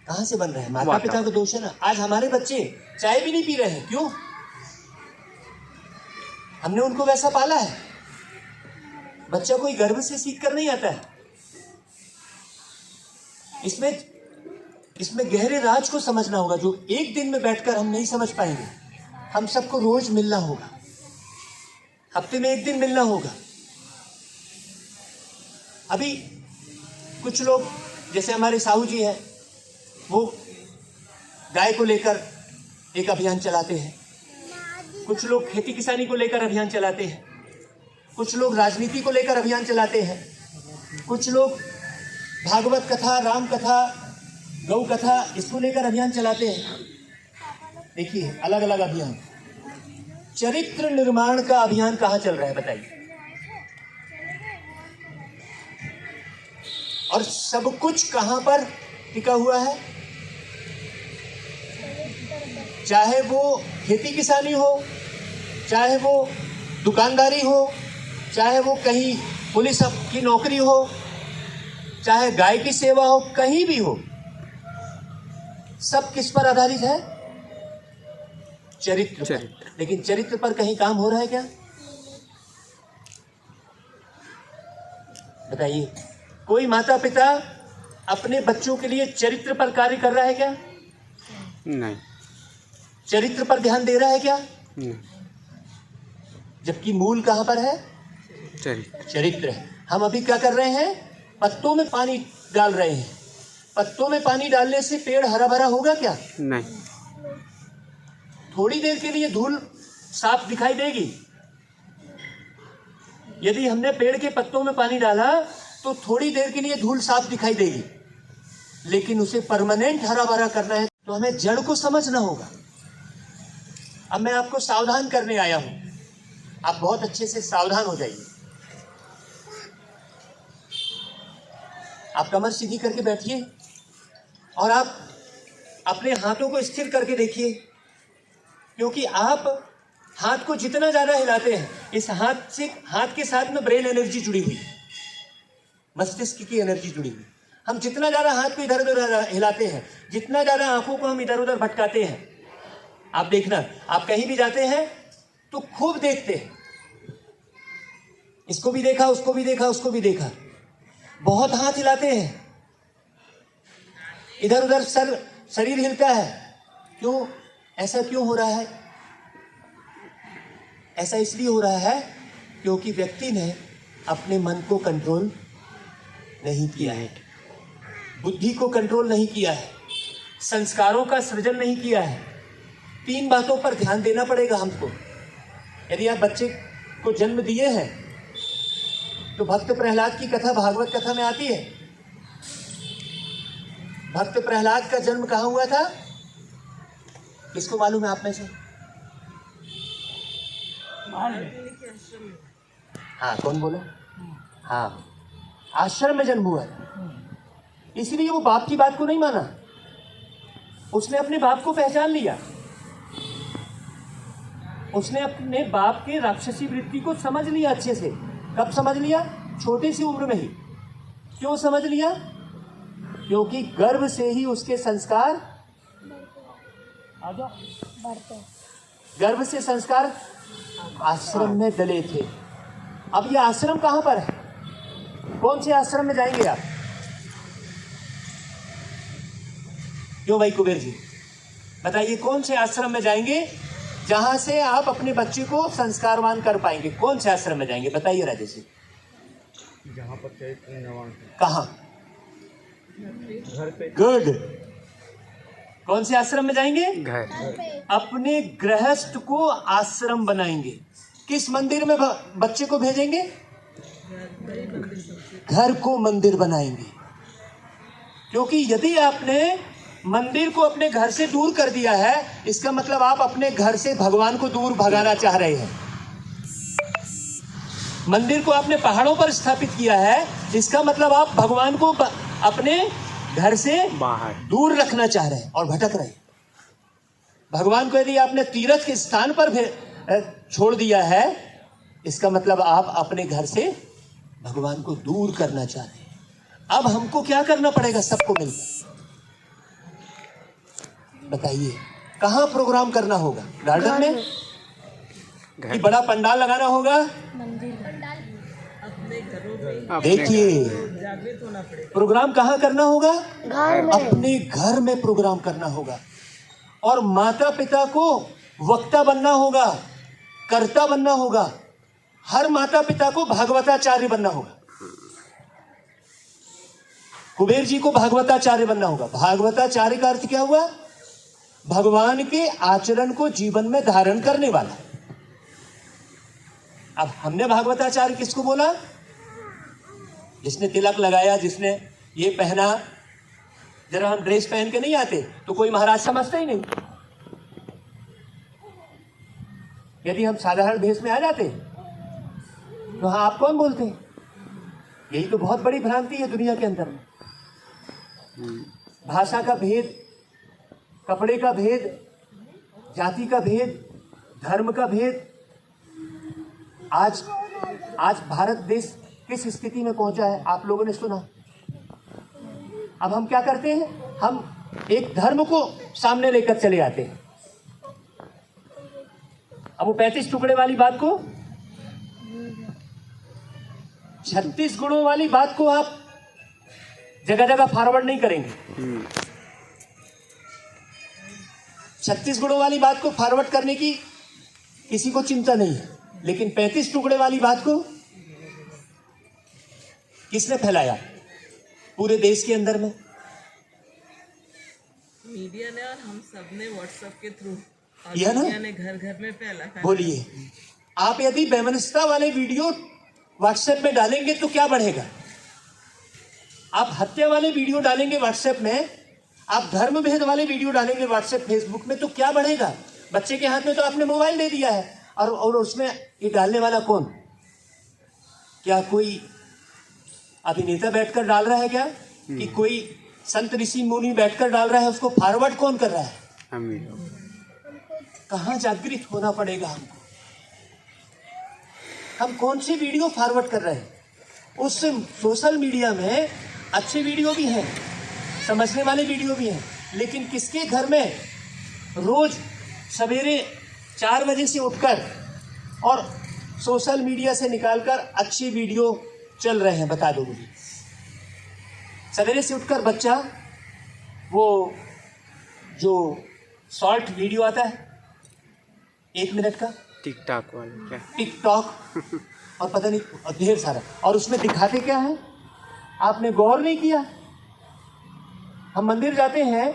कहां से बन रहे हैं? माता पिता का दोष है ना। आज हमारे बच्चे चाय भी नहीं पी रहे हैं, क्यों? हमने उनको वैसा पाला है। बच्चा कोई गर्भ से सीख कर नहीं आता है। इसमें गहरे राज को समझना होगा, जो एक दिन में बैठकर हम नहीं समझ पाएंगे। हम सबको रोज मिलना होगा, हफ्ते में एक दिन मिलना होगा। अभी कुछ लोग जैसे हमारे साहू जी हैं, वो गाय को लेकर एक अभियान चलाते हैं। कुछ लोग खेती किसानी को लेकर अभियान चलाते हैं। कुछ लोग राजनीति को लेकर अभियान चलाते हैं। कुछ लोग भागवत कथा, राम कथा, गौ कथा, इसको लेकर अभियान चलाते हैं। देखिए, अलग अलग अभियान। चरित्र निर्माण का अभियान कहाँ चल रहा है बताइए? और सब कुछ कहां पर टिका हुआ है? चाहे वो खेती किसानी हो, चाहे वो दुकानदारी हो, चाहे वो कहीं पुलिस की नौकरी हो, चाहे गाय की सेवा हो, कहीं भी हो, सब किस पर आधारित है? चरित्र पर। लेकिन चरित्र पर कहीं काम हो रहा है क्या? बताइए, कोई माता पिता अपने बच्चों के लिए चरित्र पर कार्य कर रहा है क्या? नहीं। चरित्र पर ध्यान दे रहा है क्या? नहीं। जबकि मूल कहां पर है? चरित्र है। हम अभी क्या कर रहे हैं? पत्तों में पानी डाल रहे हैं। पत्तों में पानी डालने से पेड़ हरा भरा होगा क्या? नहीं। थोड़ी देर के लिए धूल साफ दिखाई देगी। यदि हमने पेड़ के पत्तों में पानी डाला तो थोड़ी देर के लिए धूल साफ दिखाई देगी, लेकिन उसे परमानेंट हरा भरा करना है तो हमें जड़ को समझना होगा। अब मैं आपको सावधान करने आया हूं, आप बहुत अच्छे से सावधान हो जाइए। आप कमर सीधी करके बैठिए और आप अपने हाथों को स्थिर करके देखिए, क्योंकि आप हाथ को जितना ज्यादा हिलाते हैं, इस हाथ के साथ में ब्रेन एनर्जी जुड़ी हुई है, मस्तिष्क की एनर्जी जुड़ी हुई। हम जितना ज्यादा हाथ को इधर उधर हिलाते हैं, जितना ज्यादा आंखों को हम इधर उधर भटकाते हैं, आप देखना, आप कहीं भी जाते हैं तो खूब देखते हैं, इसको भी देखा, उसको भी देखा, उसको भी देखा, बहुत हाथ हिलाते हैं, इधर उधर शरीर हिलता है। क्यों? ऐसा क्यों हो रहा है? ऐसा इसलिए हो रहा है क्योंकि व्यक्ति ने अपने मन को कंट्रोल नहीं किया है, बुद्धि को कंट्रोल नहीं किया है, संस्कारों का सृजन नहीं किया है। 3 बातों पर ध्यान देना पड़ेगा हमको। यदि आप बच्चे को जन्म दिए हैं तो भक्त प्रहलाद की कथा भागवत कथा में आती है। भक्त प्रहलाद का जन्म कहाँ हुआ था? किसको मालूम है आप में से? हाँ, कौन बोला? हाँ, आश्रम में जन्म हुआ था। इसलिए वो बाप की बात को नहीं माना, उसने अपने बाप को पहचान लिया, उसने अपने बाप के राक्षसी वृत्ति को समझ लिया अच्छे से। कब समझ लिया? छोटी सी उम्र में ही। क्यों समझ लिया? क्योंकि गर्भ से ही उसके संस्कार गर्भ से संस्कार आश्रम में डले थे। अब ये आश्रम कहां पर है? कौन से आश्रम में जाएंगे आप? क्यों भाई कुबेर जी, बताइए, कौन से आश्रम में जाएंगे जहां से आप अपने बच्चे को संस्कारवान कर पाएंगे? कौन से आश्रम में जाएंगे बताइए राजेश जी? जहां पर चरित्र निर्माण। कहां? घर पे। गुड। कौन से आश्रम में जाएंगे? घर। अपने गृहस्थ को आश्रम बनाएंगे। किस मंदिर में बच्चे को भेजेंगे? घर को मंदिर बनाएंगे। क्योंकि यदि आपने मंदिर को अपने घर से दूर कर दिया है, इसका मतलब आप अपने घर से भगवान को दूर भगाना चाह रहे हैं। मंदिर को आपने पहाड़ों पर स्थापित किया है, इसका मतलब आप भगवान को अपने घर से बाहर दूर रखना चाह रहे हैं और भटक रहे हैं। भगवान को यदि आपने तीर्थ के स्थान पर छोड़ दिया है, इसका मतलब आप अपने घर से भगवान को दूर करना चाह रहे हैं। अब हमको क्या करना पड़ेगा सबको मिलकर? बताइए, कहाँ प्रोग्राम करना होगा? गार्डन में कि बड़ा पंडाल लगाना होगा? देखिए, प्रोग्राम कहाँ करना होगा? अपने घर में प्रोग्राम करना होगा। और माता पिता को वक्ता बनना होगा, कर्ता बनना होगा। हर माता पिता को भागवताचार्य बनना होगा। कुबेर जी को भागवताचार्य बनना होगा। भागवताचार्य का अर्थ क्या हुआ? भगवान के आचरण को जीवन में धारण करने वाला। अब हमने भागवताचार्य किसको बोला? जिसने तिलक लगाया, जिसने ये पहना। जरा हम ड्रेस पहन के नहीं आते तो कोई महाराज समझता ही नहीं। यदि हम साधारण भेष में आ जाते तो हाँ, आप कौन बोलते? यही तो बहुत बड़ी भ्रांति है दुनिया के अंदर में। भाषा का भेद, कपड़े का भेद, जाति का भेद, धर्म का भेद। आज भारत देश किस स्थिति में पहुंचा है आप लोगों ने सुना। अब हम क्या करते हैं? हम एक धर्म को सामने लेकर चले आते हैं। अब वो 35 टुकड़े वाली बात को, 36 गुणों वाली बात को आप जगह जगह फॉरवर्ड नहीं करेंगे। 36 गुणों वाली बात को फॉरवर्ड करने की किसी को चिंता नहीं है, लेकिन 35 टुकड़े वाली बात को किसने फैलाया पूरे देश के अंदर में? मीडिया ने और हम सब ने व्हाट्सएप के थ्रू, और यह ना? मीडिया ने घर घर में फैला। बोलिए, आप यदि वैमनस्यता वाले वीडियो व्हाट्सएप में डालेंगे तो क्या बढ़ेगा? आप हत्या वाले वीडियो डालेंगे व्हाट्सएप में, आप धर्म भेद वाले वीडियो डालेंगे व्हाट्सएप फेसबुक में, तो क्या बढ़ेगा? बच्चे के हाथ में तो आपने मोबाइल दे दिया है, और उसमें ये डालने वाला कौन? क्या कोई अभिनेता बैठकर डाल रहा है क्या? कि कोई संत ऋषि मुनि बैठकर डाल रहा है? उसको फॉरवर्ड कौन कर रहा है? कहाँ जागृत होना पड़ेगा हमको? हम कौन सी वीडियो फॉरवर्ड कर रहे हैं? उस सोशल मीडिया में अच्छे वीडियो भी हैं, समझने वाले वीडियो भी हैं, लेकिन किसके घर में रोज सवेरे 4 बजे से उठकर और सोशल मीडिया से निकालकर अच्छी वीडियो चल रहे हैं? बता दो मुझे। सवेरे से उठकर बच्चा वो जो शॉर्ट वीडियो आता है 1 मिनट का, टिकटॉक वाले क्या? टिकटॉक और पता नहीं और ढेर सारा, और उसमें दिखाते क्या है? आपने गौर नहीं किया? हम मंदिर जाते हैं,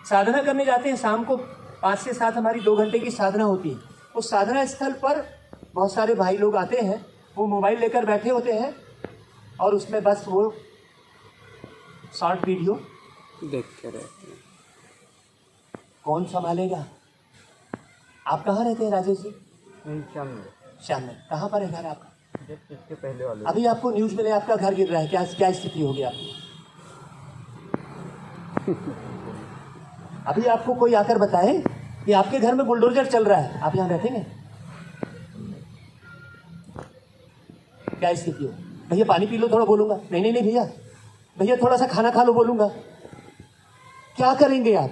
साधना करने जाते हैं, शाम को 5 से 7 हमारी 2 घंटे की साधना होती है। उस साधना स्थल पर बहुत सारे भाई लोग आते हैं, वो मोबाइल लेकर बैठे होते हैं और उसमें बस वो शॉर्ट वीडियो देखते रहते हैं। कौन संभालेगा? आप कहाँ रहते हैं राजेश जी? श्याम में। कहाँ पर है घर आपका? इसके पहले वाले। अभी आपको न्यूज मिले आपका घर गिर रहा है, क्या स्थिति होगी आपकी? अभी आपको कोई आकर बताए कि आपके घर में बुलडोजर चल रहा है, आप यहाँ बैठेंगे? क्या स्थिति हो? भैया पानी पी लो, थोड़ा बोलूंगा। नहीं भैया, भैया थोड़ा सा खाना खा लो, बोलूंगा। क्या करेंगे आप?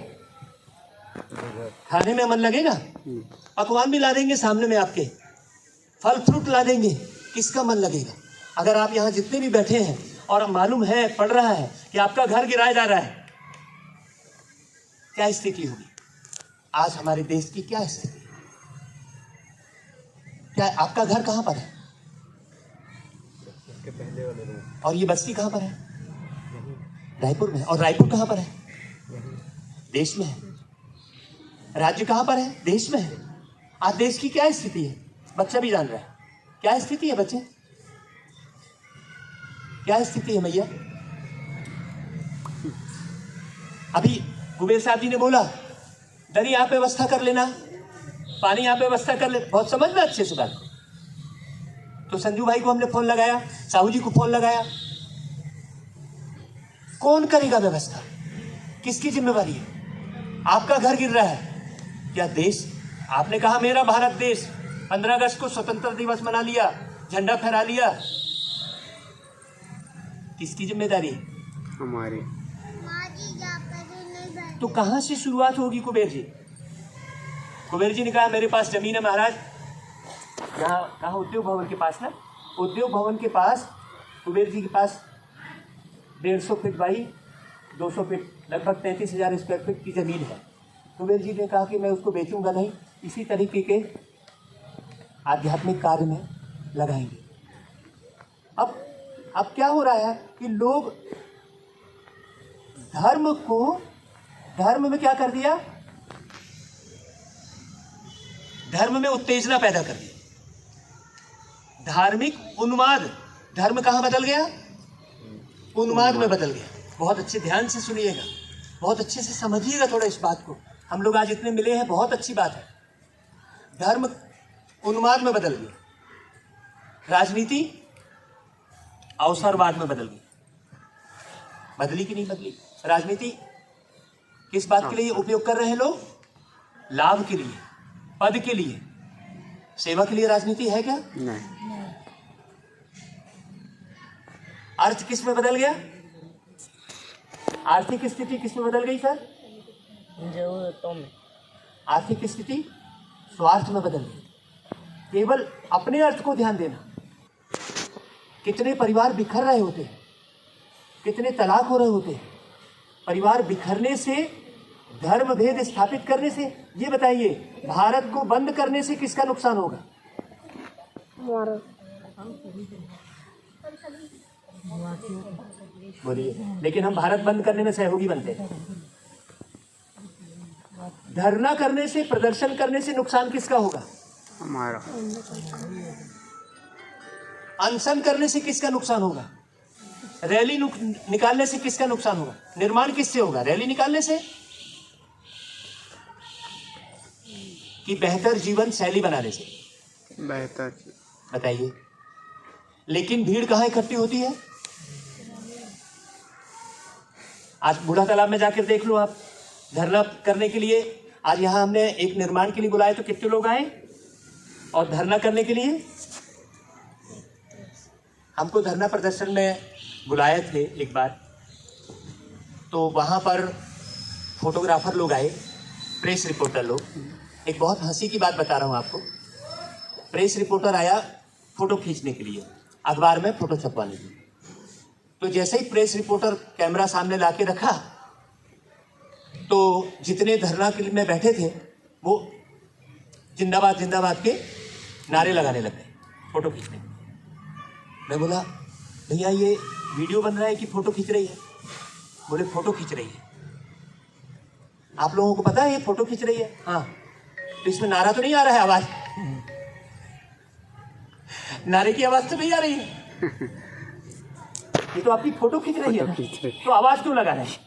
खाने में मन लगेगा? पकवान भी ला देंगे सामने में आपके, फल फ्रूट ला देंगे, किसका मन लगेगा? अगर आप यहाँ जितने भी बैठे हैं और मालूम है, पड़ रहा है कि आपका घर गिराया जा रहा है, क्या स्थिति होगी? आज हमारे देश की क्या स्थिति है? क्या आपका घर कहाँ पर है? इसके पहले वाले रूम। और ये बस्ती कहाँ पर है? रायपुर में। और रायपुर कहाँ पर है? देश में है। राज्य कहाँ पर है? देश में है। आज देश की क्या स्थिति है? बच्चा भी जान रहा है क्या स्थिति है। बच्चे, क्या स्थिति है भैया? अभी कुबेर साहब जी ने बोला दरी यहाँ पे व्यवस्था कर लेना, पानी यहाँ पे व्यवस्था कर ले। बहुत समझना अच्छे से बात। तो संजू भाई को हमने फोन लगाया, साहू जी को फोन लगाया। कौन करेगा व्यवस्था? किसकी जिम्मेवारी है? आपका घर गिर रहा है, क्या देश? आपने कहा मेरा भारत देश, 15 अगस्त को स्वतंत्रता दिवस मना लिया, झंडा फहरा लिया। किसकी जिम्मेदारी है? हमारी। तो कहाँ से शुरुआत होगी कुबेर जी? कुबेर जी ने कहा मेरे पास जमीन है महाराज, यहाँ कहाँ उद्योग भवन के पास ना, उद्योग भवन के पास कुबेर जी के पास 150 फीट बाई 200 फीट लगभग 33,000 स्क्वायर फीट की ज़मीन है। कुबेर जी ने कहा कि मैं उसको बेचूंगा नहीं, इसी तरीके के आध्यात्मिक कार्य में लगाएंगे। अब क्या हो रहा है कि लोग धर्म में क्या कर दिया, धर्म में उत्तेजना पैदा कर दी, धार्मिक उन्माद, धर्म कहाँ बदल गया, उन्माद में बदल गया। बहुत अच्छे ध्यान से सुनिएगा, बहुत अच्छे से समझिएगा थोड़ा इस बात को। हम लोग आज इतने मिले हैं, बहुत अच्छी बात है। धर्म उन्माद में बदल गया, राजनीति अवसरवाद में बदल गई। बदली कि नहीं बदली? राजनीति किस बात के लिए उपयोग कर रहे हैं लोग? लाभ के लिए, पद के लिए, सेवा के लिए राजनीति है क्या? नहीं। अर्थ किस में बदल गया? आर्थिक स्थिति किस में बदल गई सर? जरूरतों में। आर्थिक स्थिति स्वार्थ में बदल गई, केवल अपने अर्थ को ध्यान देना। कितने परिवार बिखर रहे होते हैं, कितने तलाक हो रहे होते हैं। परिवार बिखरने से, धर्म भेद स्थापित करने से, ये बताइए भारत को बंद करने से किसका नुकसान होगा? बोलिए। लेकिन हम भारत बंद करने में सहयोगी बनते हैं। धरना करने से, प्रदर्शन करने से नुकसान किसका होगा? हमारा। अनशन करने से किसका नुकसान होगा? रैली निकालने से किसका नुकसान होगा? निर्माण किससे होगा? रैली निकालने से कि बेहतर जीवन शैली बनाने से? बेहतर। बताइए। लेकिन भीड़ कहाँ इकट्ठी होती है? आज बूढ़ा तालाब में जाकर देख लो आप, धरना करने के लिए। आज यहाँ हमने एक निर्माण के लिए बुलाया तो कितने लोग आए? और धरना करने के लिए हमको धरना प्रदर्शन में बुलाए थे एक बार, तो वहाँ पर फोटोग्राफर लोग आए, प्रेस रिपोर्टर लोग। एक बहुत हंसी की बात बता रहा हूँ आपको। प्रेस रिपोर्टर आया फोटो खींचने के लिए, अखबार में फोटो छपवाने के लिए। तो जैसे ही प्रेस रिपोर्टर कैमरा सामने ला के रखा, तो जितने धरना के लिए में बैठे थे वो जिंदाबाद जिंदाबाद के नारे लगाने लग गए फोटो खींचने। मैं बोला भैया ये वीडियो बन रहा है कि फोटो खींच रही है? बोले फोटो खींच रही है। आप लोगों को पता है ये फोटो खींच रही है? हाँ। तो इसमें नारा तो नहीं आ रहा है, आवाज? नारे की आवाज तो नहीं आ रही है। ये तो आपकी फोटो खींच रही है, तो आवाज क्यों लगा रहे हैं?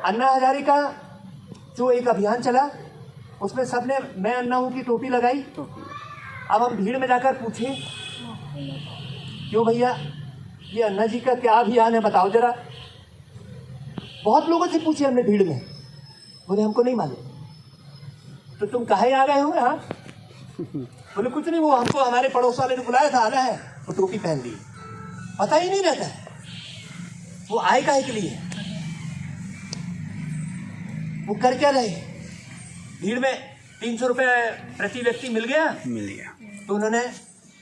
अन्ना हजारे का जो एक अभियान चला, उसमें सबने मैं अन्ना हूं की टोपी लगाई। अब हम भीड़ में जाकर पूछे क्यों भैया ये अन्ना जी का क्या अभियान है, बताओ जरा। बहुत लोगों से पूछे हमने भीड़ में, बोले हमको नहीं मालूम। तो तुम काहे आ गए हो? हाँ, बोले कुछ नहीं, वो हमको हमारे पड़ोस वाले ने बुलाया था, आना है। वो टोपी पहन ली, पता ही नहीं रहता है वो आए काहे के लिए, वो कर क्या रहे। भीड़ में 300 रुपये प्रति व्यक्ति मिल गया, तो उन्होंने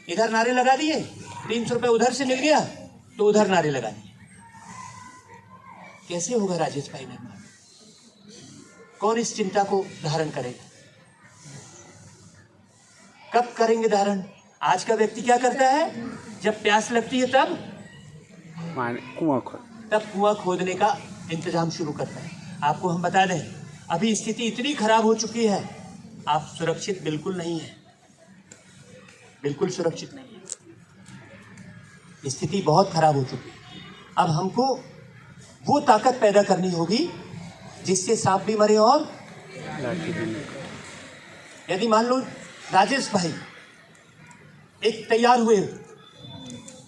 इधर नारे लगा दिए, 300 रुपये उधर से मिल गया तो उधर नारे लगा दिए। कैसे होगा राजेश भाई निर्माण? कौन इस चिंता को धारण करेगा? कब करेंगे धारण? आज का व्यक्ति क्या करता है, जब प्यास लगती है तब कुआं खोदने का इंतजाम शुरू करता है। आपको हम बता दें, अभी स्थिति इतनी खराब हो चुकी है, आप सुरक्षित बिल्कुल नहीं है, बिल्कुल सुरक्षित नहीं है। स्थिति बहुत खराब हो चुकी है। अब हमको वो ताकत पैदा करनी होगी जिससे सांप भी मरे और यदि मान लो राजेश भाई एक तैयार हुए,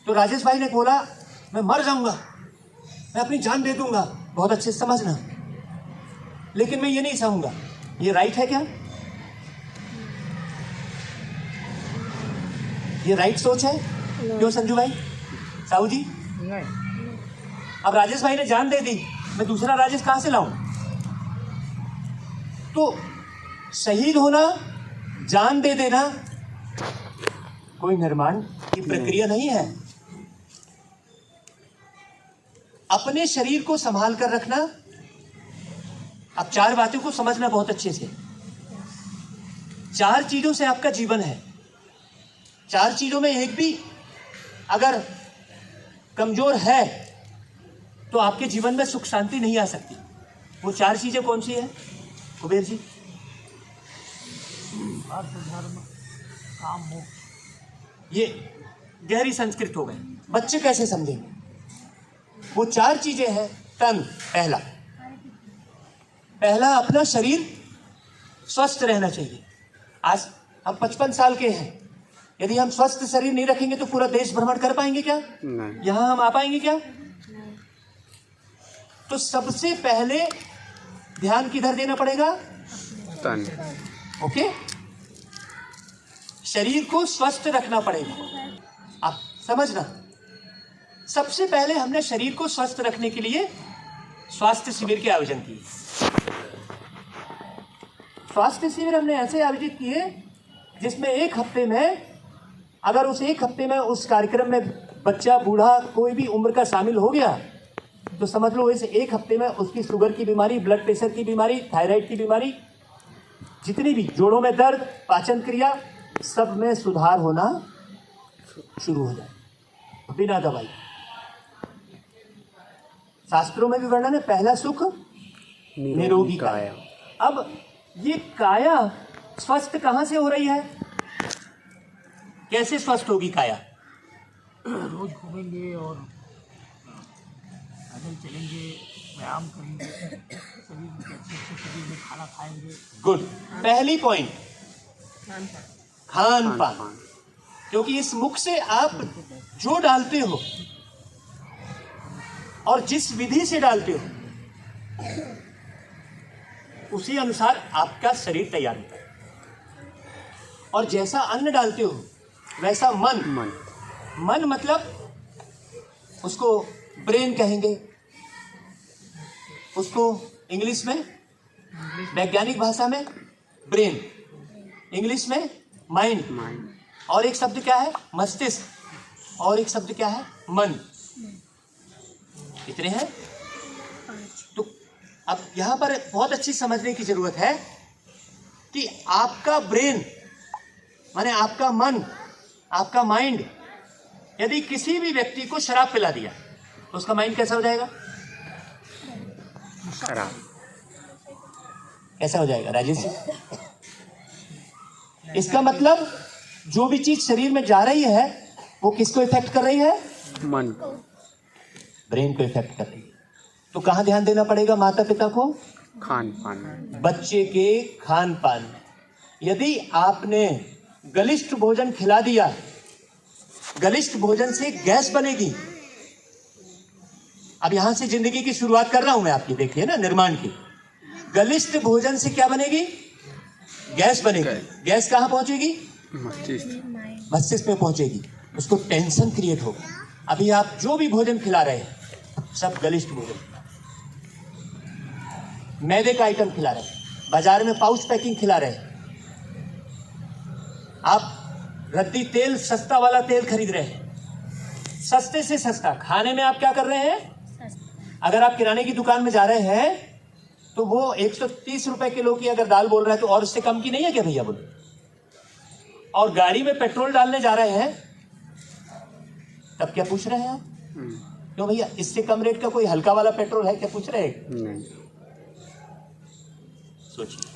तो राजेश भाई ने बोला मैं मर जाऊंगा, मैं अपनी जान दे दूंगा, बहुत अच्छे से समझना, लेकिन मैं ये नहीं चाहूंगा। ये राइट है क्या? ये राइट सोच है? क्यों संजू भाई, साहू जी? अब राजेश भाई ने जान दे दी, मैं दूसरा राजेश कहाँ से लाऊं? तो शहीद होना, जान दे देना कोई निर्माण की प्रक्रिया नहीं है। अपने शरीर को संभाल कर रखना। अब 4 बातों को समझना बहुत अच्छे से। 4 चीजों से आपका जीवन है। 4 चीजों में एक भी अगर कमजोर है तो आपके जीवन में सुख शांति नहीं आ सकती। वो 4 चीजें कौन सी है कुबेर जी? अर्थ, धर्म, काम, मोक्ष। ये गहरी संस्कृत हो गए, बच्चे कैसे समझेंगे? वो 4 चीजें हैं। तन पहला अपना शरीर स्वस्थ रहना चाहिए। आज हम 55 साल के हैं, यदि हम स्वस्थ शरीर नहीं रखेंगे तो पूरा देश भ्रमण कर पाएंगे क्या? नहीं। यहां हम आ पाएंगे क्या? तो सबसे पहले ध्यान किधर देना पड़ेगा? तन। ओके, शरीर को स्वस्थ रखना पड़ेगा। आप समझना, सबसे पहले हमने शरीर को स्वस्थ रखने के लिए स्वास्थ्य शिविर के आयोजन किए। स्वास्थ्य शिविर हमने ऐसे आयोजित किए जिसमें 1 हफ्ते में, अगर उस 1 हफ्ते में उस कार्यक्रम में बच्चा, बूढ़ा, कोई भी उम्र का शामिल हो गया तो समझ लो इस 1 हफ्ते में उसकी शुगर की बीमारी, ब्लड प्रेशर की बीमारी, थायराइड की बीमारी, जितनी भी जोड़ों में दर्द, पाचन क्रिया, सब में सुधार होना शुरू हो जाए बिना दवाई। शास्त्रों में भी वर्णन है, पहला सुख निरोगी काया। अब ये काया स्वस्थ कहां से हो रही है? कैसे स्वस्थ होगी काया? रोज घूमेंगे और पैदल चलेंगे, व्यायाम करेंगे, शरीर के अच्छे शरीर में खाना खाएंगे। गुड। पहली पॉइंट खान पान, क्योंकि इस मुख से आप जो डालते हो और जिस विधि से डालते हो उसी अनुसार आपका शरीर तैयार होता है। और जैसा अन्न डालते हो वैसा मन मतलब उसको ब्रेन कहेंगे, उसको इंग्लिश में, वैज्ञानिक भाषा में ब्रेन, इंग्लिश में माइंड, और एक शब्द क्या है? मस्तिष्क, और एक शब्द क्या है? मन। इतने हैं। तो अब यहां पर बहुत अच्छी समझने की जरूरत है कि आपका ब्रेन माने आपका मन, आपका माइंड, यदि किसी भी व्यक्ति को शराब पिला दिया तो उसका माइंड कैसा हो जाएगा? खराब। कैसा हो जाएगा राजेश जी? इसका मतलब जो भी चीज शरीर में जा रही है वो किसको इफेक्ट कर रही है? मन। ब्रेन को इफेक्ट कर रही है। तो कहां ध्यान देना पड़ेगा माता पिता को? खान पान। बच्चे के खान पान में। यदि आपने गलिष्ठ भोजन खिला दिया, गलिष्ठ भोजन से गैस बनेगी। अब यहां से जिंदगी की शुरुआत कर रहा हूं मैं आपकी, देखिए ना, निर्माण की। गलिष्ठ भोजन से क्या बनेगी? गैस बनेगी। गैस कहां पहुंचेगी? मस्तिष्क में पहुंचेगी। उसको टेंशन क्रिएट होगा। अभी आप जो भी भोजन खिला रहे हैं सब गलिष्ठ भोजन, मैदे का आइटम खिला रहे हैं, बाजार में पाउच पैकिंग खिला रहे हैं, आप रद्दी तेल, सस्ता वाला तेल खरीद रहे हैं, सस्ते से सस्ता। खाने में आप क्या कर रहे हैं? अगर आप किराने की दुकान में जा रहे हैं तो वो 130 रुपए किलो की अगर दाल बोल रहा है तो और उससे कम की नहीं है क्या भैया? बोलो। और गाड़ी में पेट्रोल डालने जा रहे हैं तब क्या पूछ रहे हैं आप? क्यों भैया इससे कम रेट का कोई हल्का वाला पेट्रोल है क्या? पूछ रहे हैं? नहीं। सोचिए,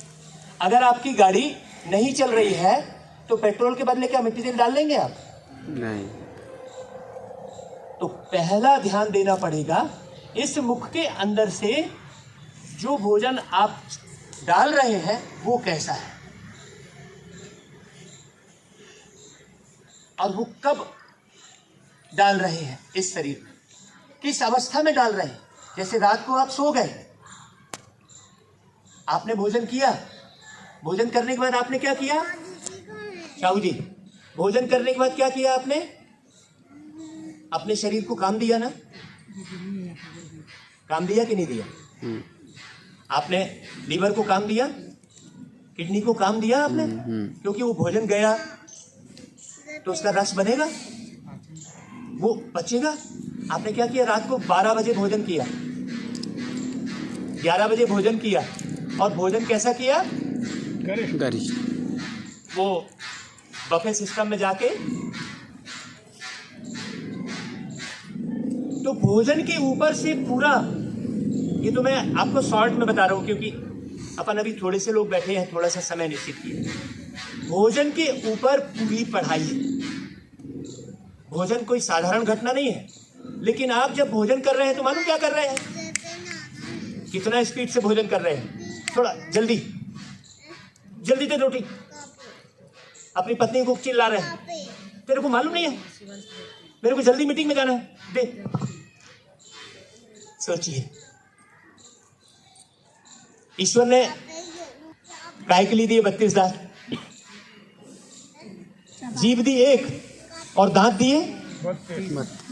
अगर आपकी गाड़ी नहीं चल रही है तो पेट्रोल के बदले क्या मिट्टी तेल डाल लेंगे आप? नहीं। तो पहला ध्यान देना पड़ेगा इस मुख के अंदर से जो भोजन आप डाल रहे हैं वो कैसा है और वो कब डाल रहे हैं, इस शरीर में किस अवस्था में डाल रहे हैं। जैसे रात को आप सो गए, आपने भोजन किया, भोजन करने के बाद आपने क्या किया? शाहू जी, भोजन करने के बाद क्या किया आपने? अपने शरीर को काम दिया ना? काम दिया कि नहीं दिया? आपने लीवर को काम दिया, किडनी को काम दिया आपने? क्योंकि वो भोजन गया तो उसका रस बनेगा, वो बचेगा। आपने क्या किया? रात को 12 बजे भोजन किया, 11 बजे भोजन किया, और भोजन कैसा किया? गरिष्ठ। वो बफे सिस्टम में जाके। तो भोजन के ऊपर से पूरा, ये तो मैं आपको शॉर्ट में बता रहा हूं क्योंकि अपन अभी थोड़े से लोग बैठे हैं, थोड़ा सा समय निश्चित किया। भोजन के ऊपर पूरी पढ़ाई है। भोजन कोई साधारण घटना नहीं है, लेकिन आप जब भोजन कर रहे हैं तो मालूम क्या कर रहे हैं? कितना स्पीड से भोजन कर रहे हैं? थोड़ा जल्दी जल्दी दे रोटी। अपनी पत्नी को चिल्ला रहे हैं, तेरे को मालूम नहीं है मेरे को जल्दी मीटिंग में जाना है, दे। सोचिए, ईश्वर ने गाय के लिए दिए 32 दांत, जीभ दी एक और दांत दिए,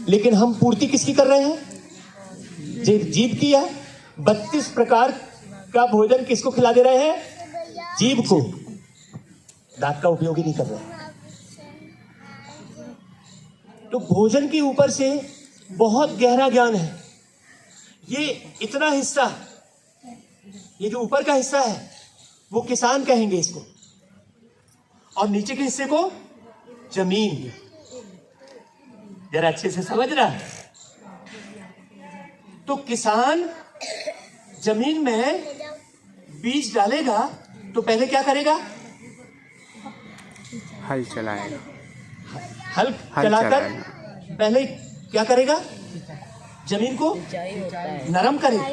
लेकिन हम पूर्ति किसकी कर रहे हैं? जीभ की है। 32 प्रकार का भोजन किसको खिला दे रहे हैं? जीभ को। दांत का उपयोग ही नहीं कर रहे। तो भोजन के ऊपर से बहुत गहरा ज्ञान है। ये इतना हिस्सा, ये जो ऊपर का हिस्सा है वो किसान कहेंगे इसको, और नीचे के हिस्से को जमीन। जरा अच्छे से समझ रहा। तो किसान जमीन में बीज डालेगा तो पहले क्या करेगा? हल चलाएगा। हल चलाकर पहले क्या करेगा? जमीन को नरम करेगा।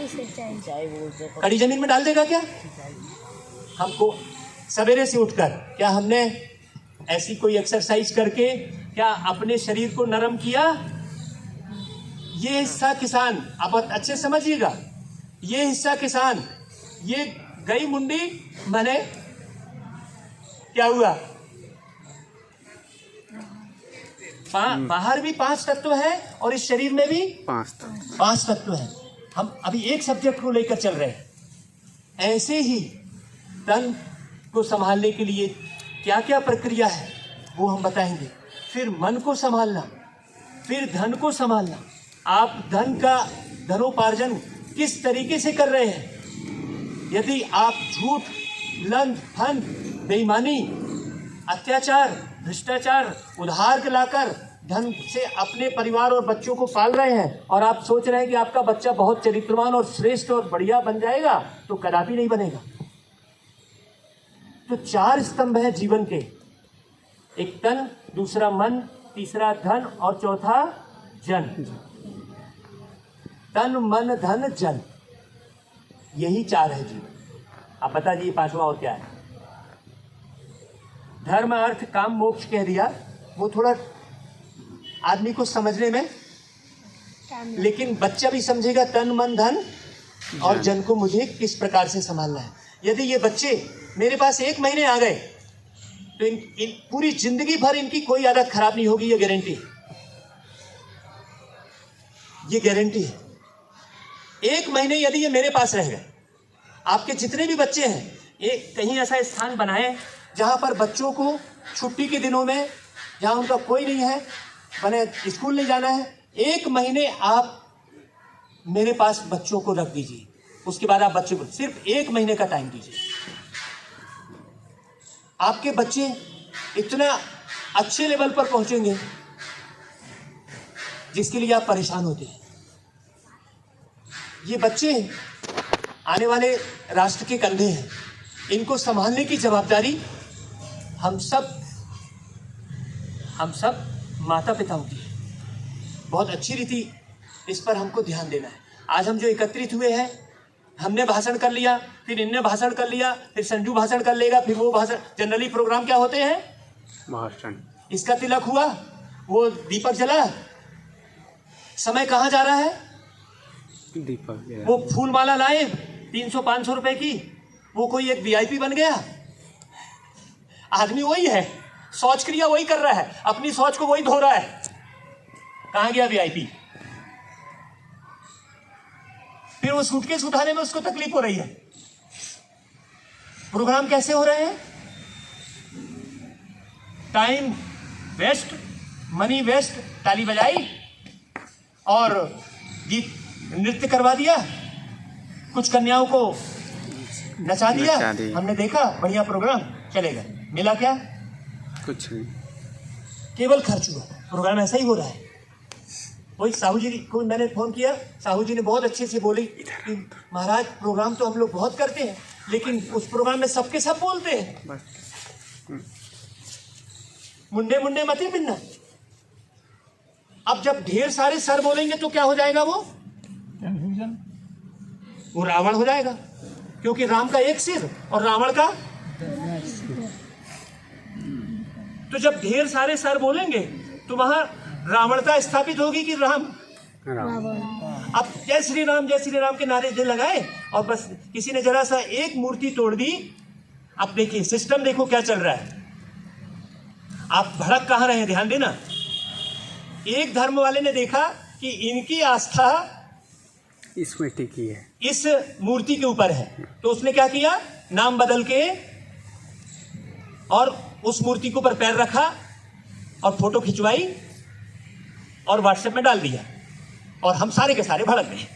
कड़ी जमीन में डाल देगा क्या? हमको सवेरे से उठकर क्या हमने ऐसी कोई एक्सरसाइज करके क्या अपने शरीर को नरम किया? ये हिस्सा किसान, आप अच्छे समझिएगा, ये हिस्सा किसान, ये गई मुंडी मैंने क्या हुआ? बाहर भी 5 तत्व है और इस शरीर में भी 5 तत्व है। हम अभी एक सब्जेक्ट को लेकर चल रहे हैं। ऐसे ही तन को संभालने के लिए क्या क्या प्रक्रिया है वो हम बताएंगे। फिर मन को संभालना, फिर धन को संभालना। आप धनोपार्जन किस तरीके से कर रहे हैं? यदि आप झूठ, लंच, फंद, बेईमानी, अत्याचार, भ्रष्टाचार, उधार लाकर धन से अपने परिवार और बच्चों को पाल रहे हैं और आप सोच रहे हैं कि आपका बच्चा बहुत चरित्रवान और श्रेष्ठ और बढ़िया बन जाएगा, तो कदापि नहीं बनेगा। तो 4 स्तंभ हैं जीवन के, एक तन, दूसरा मन, तीसरा धन और चौथा जन। तन, मन, धन, जन, यही 4 है जीवन। आप बता दीजिए 5वां और क्या है? धर्म, अर्थ, काम, मोक्ष कह दिया, वो थोड़ा आदमी को समझने में, लेकिन बच्चा भी समझेगा तन, मन, धन और जन को मुझे किस प्रकार से संभालना है। यदि ये बच्चे मेरे पास 1 महीने आ गए तो इन पूरी जिंदगी भर इनकी कोई आदत खराब नहीं होगी, ये गारंटी, ये गारंटी है। 1 महीने यदि ये मेरे पास रह गए, आपके जितने भी बच्चे हैं, एक कहीं ऐसा स्थान बनाए जहां पर बच्चों को छुट्टी के दिनों में, जहां उनका कोई नहीं है, मैंने स्कूल नहीं जाना है, 1 महीने आप मेरे पास बच्चों को रख दीजिए। उसके बाद आप बच्चे को सिर्फ 1 महीने का टाइम दीजिए। आपके बच्चे इतना अच्छे लेवल पर पहुंचेंगे जिसके लिए आप परेशान होते हैं। ये बच्चे आने वाले राष्ट्र के कंधे हैं, इनको संभालने की जवाबदारी हम सब माता पिताओं की है। बहुत अच्छी रीति इस पर हमको ध्यान देना है। आज हम जो एकत्रित हुए हैं, हमने भाषण कर लिया, फिर इनने भाषण कर लिया, फिर संजू भाषण कर लेगा, फिर वो भाषण। जनरली प्रोग्राम क्या होते हैं? भाषण। इसका तिलक हुआ, वो दीपक जला, समय कहाँ जा रहा है? दीपक। वो फूल माला लाए 300-500 रुपए की, वो कोई एक VIP बन गया। आदमी वही है, शौच क्रिया वही कर रहा है, अपनी शौच को वही धो रहा है। कहाँ गया वीआईपी? फिर वो सूटकेस उठाने में उसको तकलीफ हो रही है। प्रोग्राम कैसे हो रहे हैं? टाइम वेस्ट, मनी वेस्ट, ताली बजाई और गीत नृत्य करवा दिया, कुछ कन्याओं को नचा दिया, हमने देखा बढ़िया प्रोग्राम चलेगा, मिला क्या? कुछ नहीं, केवल खर्च हुआ। प्रोग्राम ऐसा ही हो रहा है। वही साहू जी को मैंने फोन किया, साहू जी ने बहुत अच्छे से बोली कि महाराज प्रोग्राम तो हम लोग बहुत करते हैं, लेकिन उस प्रोग्राम में सबके सब बोलते हैं, बस मुंडे मुंडे मत ही मिलना। अब जब ढेर सारे सर बोलेंगे तो क्या हो जाएगा? कंफ्यूजन, वो रावण हो जाएगा, क्योंकि राम का एक सिर और रावण का। तो जब ढेर सारे सर बोलेंगे तो वहां रावणता स्थापित होगी कि राम। अब जय श्री राम के नारे जो लगाए और बस किसी ने जरा सा एक मूर्ति तोड़ दी। अब देखिए सिस्टम देखो क्या चल रहा है। आप भड़क कहाँ रहे हैं, ध्यान देना। एक धर्म वाले ने देखा कि इनकी आस्था इसमें टिकी है, इस मूर्ति के ऊपर है, तो उसने क्या किया, नाम बदल के और उस मूर्ति के ऊपर पैर रखा और फोटो खिंचवाई और व्हाट्सएप में डाल दिया और हम सारे के सारे भड़क गए।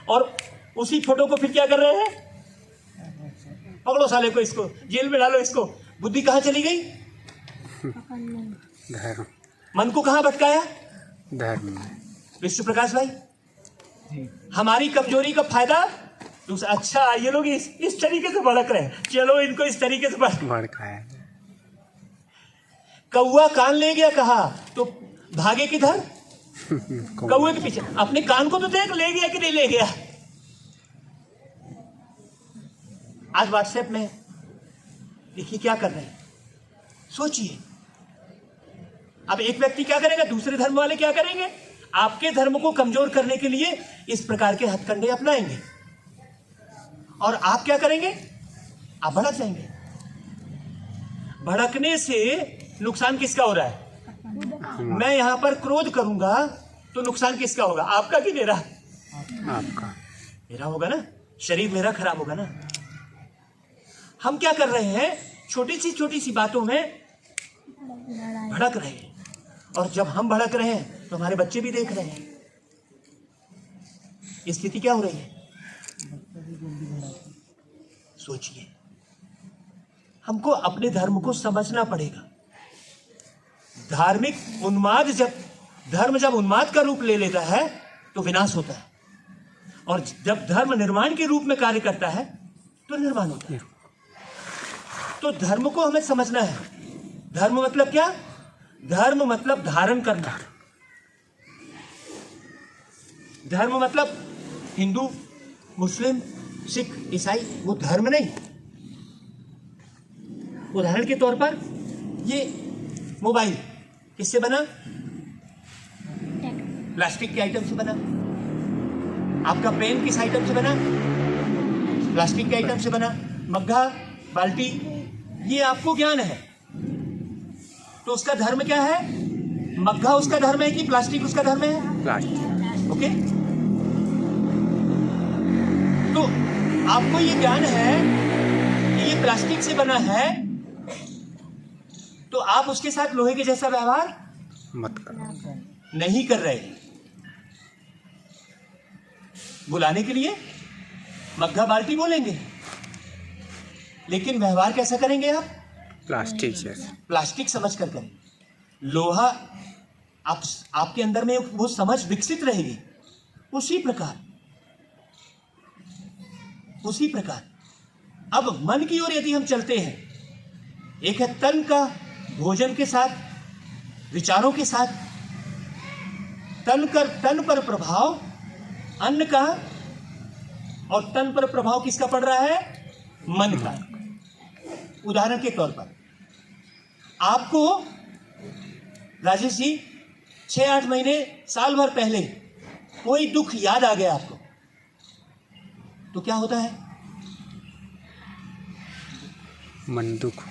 और उसी फोटो को फिर क्या कर रहे हैं, पकड़ो साले को, इसको जेल में डालो, इसको। बुद्धि कहाँ चली गई? धर्म, मन को कहाँ भटकाया? धर्म में। विष्णु प्रकाश भाई, हमारी कमजोरी का फायदा दूसरा। अच्छा, ये लोग इस तरीके से भड़क रहे हैं, चलो इनको इस तरीके से भड़काया। कौआ कान ले गया कहा तो भागे किधर? कौए के पीछे। अपने कान को तो देख, ले गया कि नहीं ले गया। आज व्हाट्सएप में देखिए क्या कर रहे हैं, सोचिए। अब एक व्यक्ति क्या करेगा, दूसरे धर्म वाले क्या करेंगे? आपके धर्म को कमजोर करने के लिए इस प्रकार के हथकंडे अपनाएंगे और आप क्या करेंगे? आप भड़क जाएंगे। भड़कने से नुकसान किसका हो रहा है? मैं यहां पर क्रोध करूंगा तो नुकसान किसका होगा, आपका कि मेरा? आपका। मेरा होगा ना, शरीर मेरा खराब होगा ना। हम क्या कर रहे हैं, छोटी सी बातों में भड़क रहे हैं, और जब हम भड़क रहे हैं तो हमारे बच्चे भी देख रहे हैं। स्थिति क्या हो रही है, सोचिए। हमको अपने धर्म को समझना पड़ेगा। धार्मिक उन्माद जब उन्माद का रूप ले लेता है तो विनाश होता है, और जब धर्म निर्माण के रूप में कार्य करता है तो निर्माण होता है। तो धर्म को हमें समझना है। धर्म मतलब क्या? धर्म मतलब धारण करना। धर्म मतलब हिंदू, मुस्लिम, सिख, ईसाई, वो धर्म नहीं। उदाहरण के तौर पर ये मोबाइल किससे बना? प्लास्टिक के आइटम से बना। आपका पेन किस आइटम से बना? प्लास्टिक के आइटम से बना। मग्घा, बाल्टी, ये आपको ज्ञान है। तो उसका धर्म क्या है? मग्घा उसका धर्म है कि प्लास्टिक उसका धर्म है? प्लास्टिक। ओके। तो आपको ये ज्ञान है कि ये प्लास्टिक से बना है, तो आप उसके साथ लोहे के जैसा व्यवहार मत करो। नहीं कर रहे। बुलाने के लिए मग्घा बाल्टी बोलेंगे, लेकिन व्यवहार कैसा करेंगे आप? प्लास्टिक जैसा। प्लास्टिक समझ कर करें। लोहा आपके अंदर में वो समझ विकसित रहेगी। उसी प्रकार अब मन की ओर यदि हम चलते हैं, एक है तन का भोजन के साथ, विचारों के साथ, तन पर प्रभाव अन्न का, और तन पर प्रभाव किसका पड़ रहा है? मन का। उदाहरण के तौर पर आपको राजेश जी 6-8 महीने, साल भर पहले कोई दुख याद आ गया आपको, तो क्या होता है? मन दुख।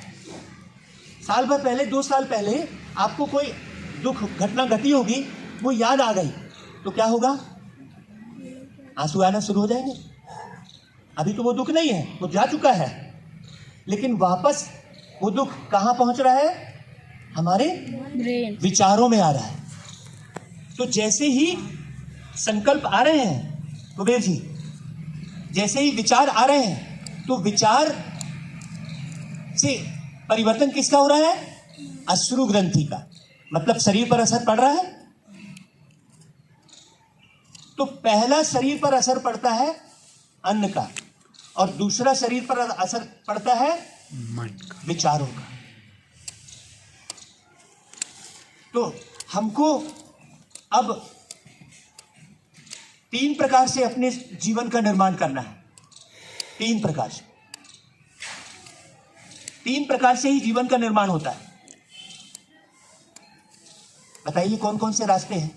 साल भर पहले, 2 साल पहले आपको कोई दुख घटना घटी होगी वो याद आ गई तो क्या होगा? आंसू आना शुरू हो जाएंगे। अभी तो वो दुख नहीं है, वो जा चुका है, लेकिन वापस वो दुख कहाँ पहुंच रहा है? हमारे विचारों में आ रहा है। तो जैसे ही संकल्प आ रहे हैं कुबेर जी, जैसे ही विचार आ रहे हैं तो विचार से परिवर्तन किसका हो रहा है? अश्रु ग्रंथि का, मतलब शरीर पर असर पड़ रहा है। तो पहला शरीर पर असर पड़ता है अन्न का, और दूसरा शरीर पर असर पड़ता है मन का। विचारों का। तो हमको अब 3 प्रकार से अपने जीवन का निर्माण करना है। 3 प्रकार से, 3 प्रकार से ही जीवन का निर्माण होता है। बताइए कौन कौन से रास्ते हैं?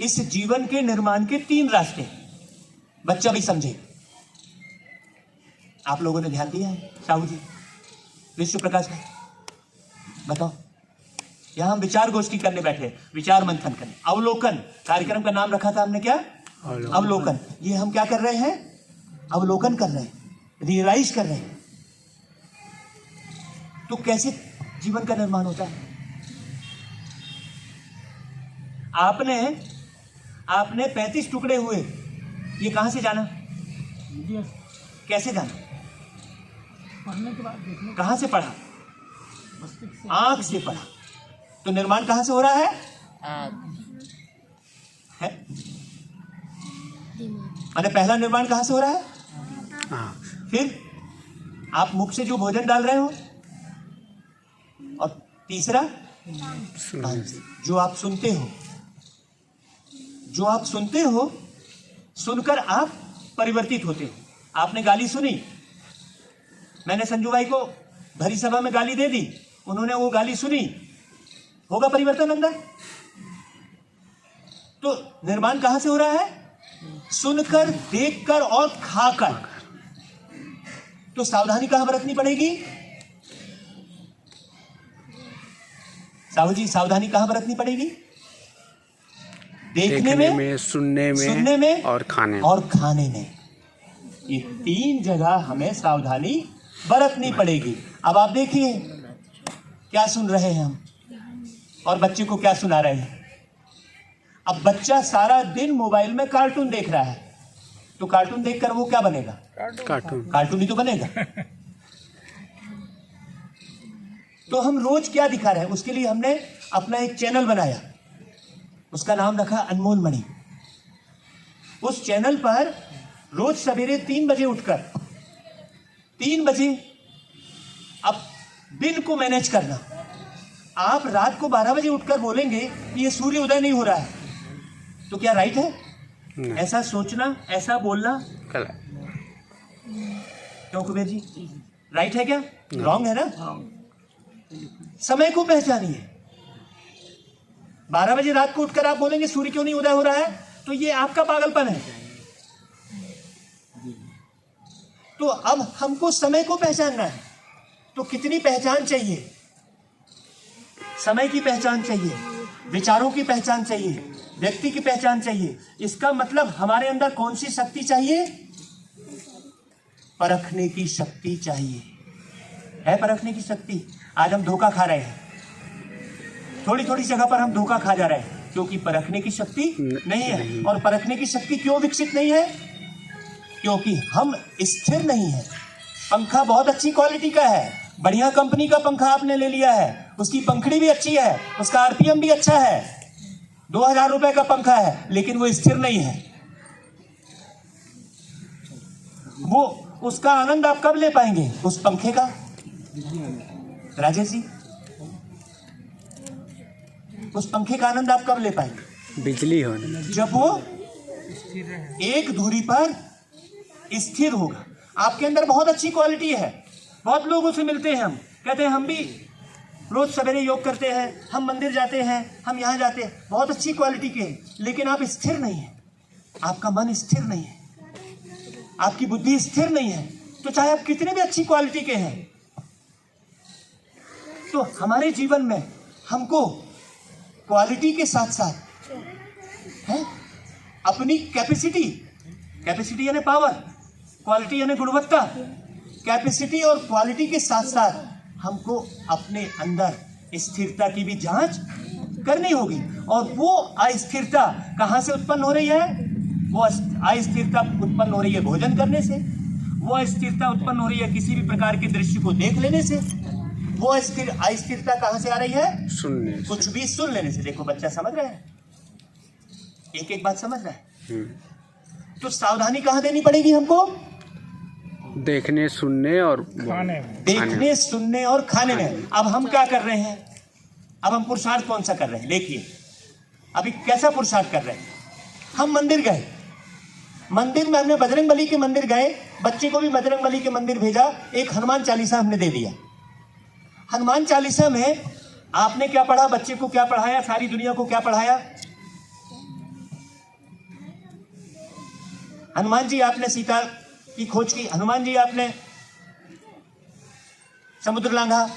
इस जीवन के निर्माण के 3 रास्ते हैं। बच्चा भी समझे। आप लोगों ने ध्यान दिया है? साहू जी, विश्व प्रकाश भाई, बताओ। यहां हम विचार गोष्ठी करने बैठे हैं, विचार मंथन करने। अवलोकन कार्यक्रम का नाम रखा था हमने, क्या? अवलोकन। ये हम क्या कर रहे हैं? अवलोकन कर रहे हैं, रियलाइज कर रहे हैं। तो कैसे जीवन का निर्माण होता है? आपने 35 टुकड़े हुए, ये कहां से जाना? मीडिया कैसे जाना? पढ़ने के बाद देखने कहां से पढ़ा? मस्तिष्क से आंख से पढ़ा। तो निर्माण कहां से हो रहा है? है? माने पहला निर्माण कहां से हो रहा है? हाँ, फिर आप मुख से जो भोजन डाल रहे हो, और तीसरा कान से जो आप सुनते हो। जो आप सुनते हो, सुनकर आप परिवर्तित होते हो। आपने गाली सुनी, मैंने संजू भाई को भरी सभा में गाली दे दी, उन्होंने वो गाली सुनी, होगा परिवर्तन अंदर? तो निर्माण कहां से हो रहा है? सुनकर, देखकर और खाकर। तो सावधानी कहां बरतनी पड़ेगी? साहू जी, सावधानी कहां बरतनी पड़ेगी? देखने में, सुनने में और खाने में। ये 3 जगह हमें सावधानी बरतनी पड़ेगी। अब आप देखिए क्या सुन रहे हैं हम, और बच्चे को क्या सुना रहे हैं। अब बच्चा सारा दिन मोबाइल में कार्टून देख रहा है, तो कार्टून देखकर वो क्या बनेगा? कार्टून ही तो बनेगा। तो हम रोज क्या दिखा रहे हैं? उसके लिए हमने अपना एक चैनल बनाया, उसका नाम रखा अनमोल मणि। उस चैनल पर रोज सवेरे 3 बजे उठकर, 3 बजे अब दिन को मैनेज करना। आप रात को 12 बजे उठकर बोलेंगे कि ये सूर्य उदय नहीं हो रहा है, तो क्या राइट है? ऐसा सोचना, ऐसा बोलना क्यों कुबेर जी? राइट है क्या? रॉन्ग है ना? समय को पहचानिए। 12 बजे रात को उठकर आप बोलेंगे सूर्य क्यों नहीं उदय हो रहा है, तो ये आपका पागलपन है। तो अब हमको समय को पहचानना है। तो कितनी पहचान चाहिए? समय की पहचान चाहिए, विचारों की पहचान चाहिए, व्यक्ति की पहचान चाहिए। इसका मतलब हमारे अंदर कौन सी शक्ति चाहिए? परखने की शक्ति चाहिए। है परखने की शक्ति? आज हम धोखा खा रहे हैं, थोड़ी थोड़ी जगह पर हम धोखा खा जा रहे हैं, क्योंकि परखने की शक्ति नहीं है। और परखने की शक्ति क्यों विकसित नहीं है? क्योंकि हम स्थिर नहीं है। पंखा बहुत अच्छी क्वालिटी का है, बढ़िया कंपनी का पंखा आपने ले लिया है, उसकी पंखड़ी भी अच्छी है, उसका आरपीएम भी अच्छा है, 2000 रुपए का पंखा है, लेकिन वो स्थिर नहीं है। वो उसका आनंद आप कब ले पाएंगे उस पंखे का? राजेश जी, उस पंखे का आनंद आप कब ले पाएंगे? बिजली होने, जब वो एक धुरी पर स्थिर होगा। आपके अंदर बहुत अच्छी क्वालिटी है, बहुत लोगों से मिलते हैं, हम कहते हैं हम भी रोज सवेरे योग करते हैं, हम मंदिर जाते हैं, हम यहाँ जाते हैं, बहुत अच्छी क्वालिटी के हैं, लेकिन आप स्थिर नहीं है, आपका मन स्थिर नहीं है, आपकी बुद्धि स्थिर नहीं है। तो चाहे आप कितने भी अच्छी क्वालिटी के हैं, तो हमारे जीवन में हमको क्वालिटी के साथ साथ है अपनी कैपेसिटी यानी पावर, क्वालिटी यानी गुणवत्ता, कैपेसिटी और क्वालिटी के साथ साथ हमको अपने अंदर स्थिरता की भी जांच करनी होगी। और वो अस्थिरता कहाँ से उत्पन्न हो रही है? वो अस्थिरता उत्पन्न हो रही है भोजन करने से, वो अस्थिरता उत्पन्न हो रही है किसी भी प्रकार के दृश्य को देख लेने से, वो अस्थिरता कहाँ से आ रही है? सुनने से। कुछ भी सुन लेने से। देखो बच्चा समझ रहा है, एक एक बात समझ रहा है। तो सावधानी कहाँ देनी पड़ेगी हमको? देखने, सुनने और खाने में। देखने, सुनने और खाने में। अब हम क्या कर रहे हैं? अब हम पुरुषार्थ कौन सा कर रहे हैं? देखिए अभी कैसा पुरुषार्थ कर रहे हैं। हम मंदिर गए, मंदिर में हमने बजरंगबली के मंदिर गए, बच्चे को भी बजरंगबली के मंदिर भेजा, एक हनुमान चालीसा हमने दे दिया। हनुमान चालीसा में आपने क्या पढ़ा? बच्चे को क्या पढ़ाया? सारी दुनिया को क्या पढ़ाया? हनुमान जी आपने सीता की खोज की, हनुमान जी आपने समुद्र लांघा,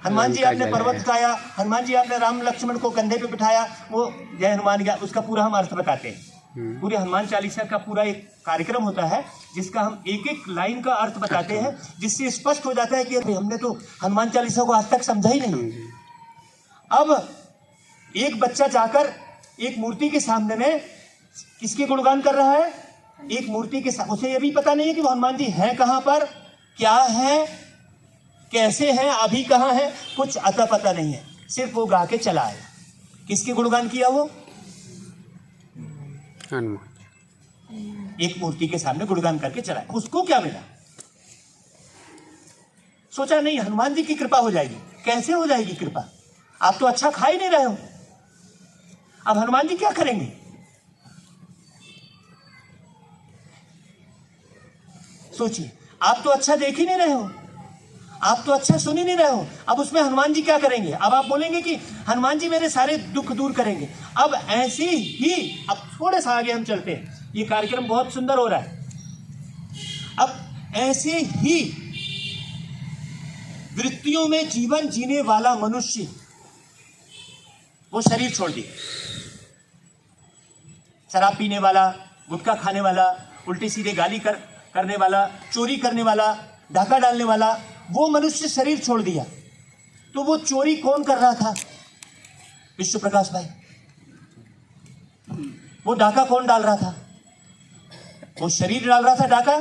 हनुमान जी आपने पर्वत उठाया, हनुमान जी आपने राम लक्ष्मण को कंधे पे बिठाया, वो जय हनुमान गया, उसका पूरा हम अर्थ बताते हैं। पूरे हनुमान चालीसा का पूरा एक कार्यक्रम होता है जिसका हम एक एक लाइन का अर्थ बताते हैं, जिससे स्पष्ट हो जाता है कि हमने तो हनुमान चालीसा को आज तक समझा ही नहीं। अब एक बच्चा जाकर एक मूर्ति के सामने में किसके गुणगान कर रहा है? एक मूर्ति के साथ। उसे ये भी पता नहीं है कि वो हनुमान जी हैं कहाँ पर, क्या है, कैसे हैं, अभी कहाँ है, कुछ अता पता नहीं है, सिर्फ वो गा के चला आया। किसके गुणगान किया? वो हनुमान। एक मूर्ति के सामने गुणगान करके चला। उसको क्या मिला? सोचा नहीं हनुमान जी की कृपा हो जाएगी। कैसे हो जाएगी कृपा? आप तो अच्छा खा ही नहीं रहे हो, अब हनुमान जी क्या करेंगे? सोचिए, आप तो अच्छा देख ही नहीं रहे हो, आप तो अच्छा सुन ही नहीं रहे हो, अब उसमें हनुमान जी क्या करेंगे? अब आप बोलेंगे कि हनुमान जी मेरे सारे दुख दूर करेंगे। अब ऐसे ही, अब थोड़ा सा आगे हम चलते हैं, ये कार्यक्रम बहुत सुंदर हो रहा है। अब ऐसे ही वृत्तियों में जीवन जीने वाला मनुष्य वो शरीर छोड़ दिया, शराब पीने वाला, गुटखा खाने वाला, उल्टी सीधे गाली करने वाला, चोरी करने वाला, डाका डालने वाला, वो मनुष्य शरीर छोड़ दिया। तो वो चोरी कौन कर रहा था? विश्व प्रकाश भाई। वो डाका कौन डाल रहा था? वो शरीर डाल रहा था डाका,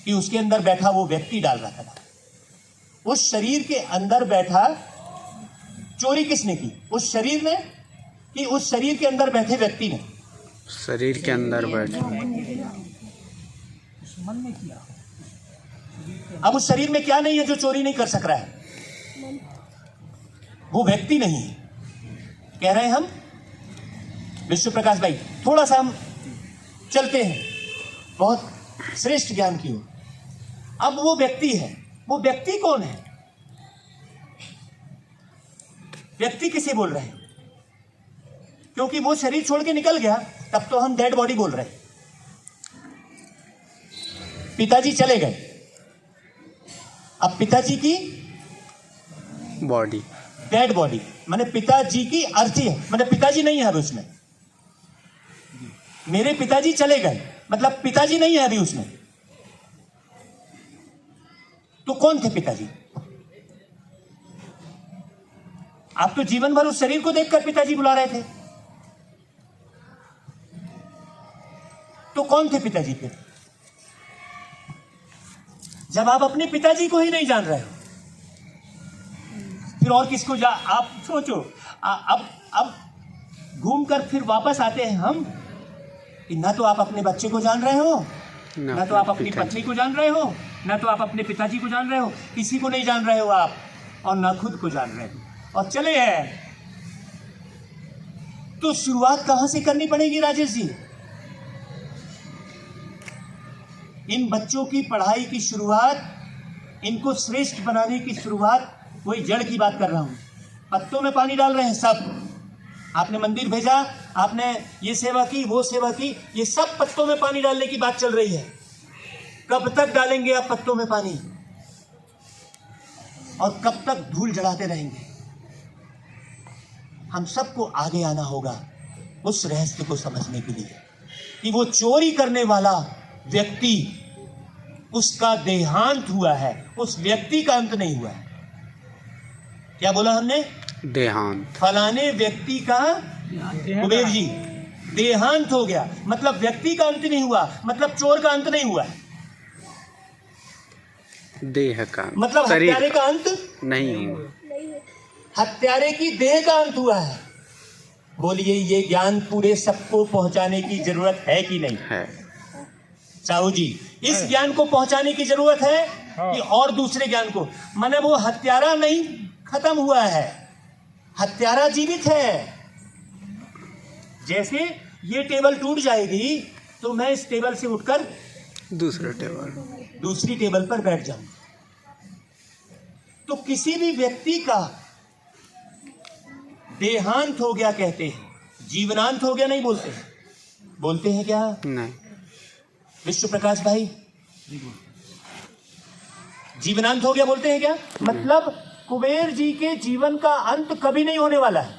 कि उसके अंदर बैठा वो व्यक्ति डाल रहा था? उस शरीर के अंदर बैठा चोरी किसने की? उस शरीर ने, कि उस शरीर के अंदर बैठे व्यक्ति ने? शरीर के अंदर बैठे मन ने किया। अब उस शरीर में क्या नहीं है जो चोरी नहीं कर सक रहा है? वो व्यक्ति नहीं है, कह रहे हैं हम। विश्व प्रकाश भाई, थोड़ा सा हम चलते हैं बहुत श्रेष्ठ ज्ञान की ओर। अब वो व्यक्ति है, वो व्यक्ति कौन है? व्यक्ति किसे बोल रहे हैं? क्योंकि वो शरीर छोड़ के निकल गया, तब तो हम डेड बॉडी बोल रहे हैं। पिताजी चले गए, अब पिताजी की बॉडी, डेड बॉडी, माने पिताजी की अर्थी है, माने पिताजी नहीं है अभी उसमें। मेरे पिताजी चले गए, मतलब पिताजी नहीं है अभी उसमें। तो कौन थे पिताजी? आप तो जीवन भर उस शरीर को देखकर पिताजी बुला रहे थे। तो कौन थे पिताजी फिर? जब आप अपने पिताजी को ही नहीं जान रहे हो, फिर और किसको आप सोचो। अब घूमकर फिर वापस आते हैं हम कि ना तो आप अपने बच्चे को जान रहे हो, ना तो आप अपनी पत्नी को जान रहे हो, ना तो आप अपने पिताजी को जान रहे हो, किसी को नहीं जान रहे हो आप, और ना खुद को जान रहे हो, और चले हैं। तो शुरुआत कहां से करनी पड़ेगी राजेश जी? इन बच्चों की पढ़ाई की शुरुआत, इनको श्रेष्ठ बनाने की शुरुआत, वही जड़ की बात कर रहा हूं। पत्तों में पानी डाल रहे हैं सब। आपने मंदिर भेजा, आपने ये सेवा की, वो सेवा की, ये सब पत्तों में पानी डालने की बात चल रही है। कब तक डालेंगे आप पत्तों में पानी? और कब तक धूल जलाते रहेंगे? हम सबको आगे आना होगा उस रहस्य को समझने के लिए कि वो चोरी करने वाला व्यक्ति, उसका देहांत हुआ है, उस व्यक्ति का अंत नहीं हुआ है। क्या बोला हमने? देहांत। फलाने व्यक्ति का, कुबेर जी, देहांत हो गया, मतलब व्यक्ति का अंत नहीं हुआ, मतलब चोर का अंत नहीं हुआ है, देह का, मतलब शरीर हत्यारे का अंत नहीं हुआ। हत्यारे की देह का अंत हुआ है। बोलिए, ये ज्ञान पूरे सबको पहुंचाने की जरूरत है कि नहीं है? साहू जी, इस ज्ञान को पहुंचाने की जरूरत है कि और दूसरे ज्ञान को? माने वो हत्यारा नहीं खत्म हुआ है, हत्यारा जीवित है। जैसे ये टेबल टूट जाएगी तो मैं इस टेबल से उठकर दूसरी टेबल पर बैठ जाऊंगा। तो किसी भी व्यक्ति का देहांत हो गया कहते हैं, जीवनांत हो गया नहीं बोलते हैं। बोलते हैं क्या? नहीं। विश्व प्रकाश भाई, जीवनांत हो गया बोलते हैं क्या? मतलब कुबेर जी के जीवन का अंत कभी नहीं होने वाला है,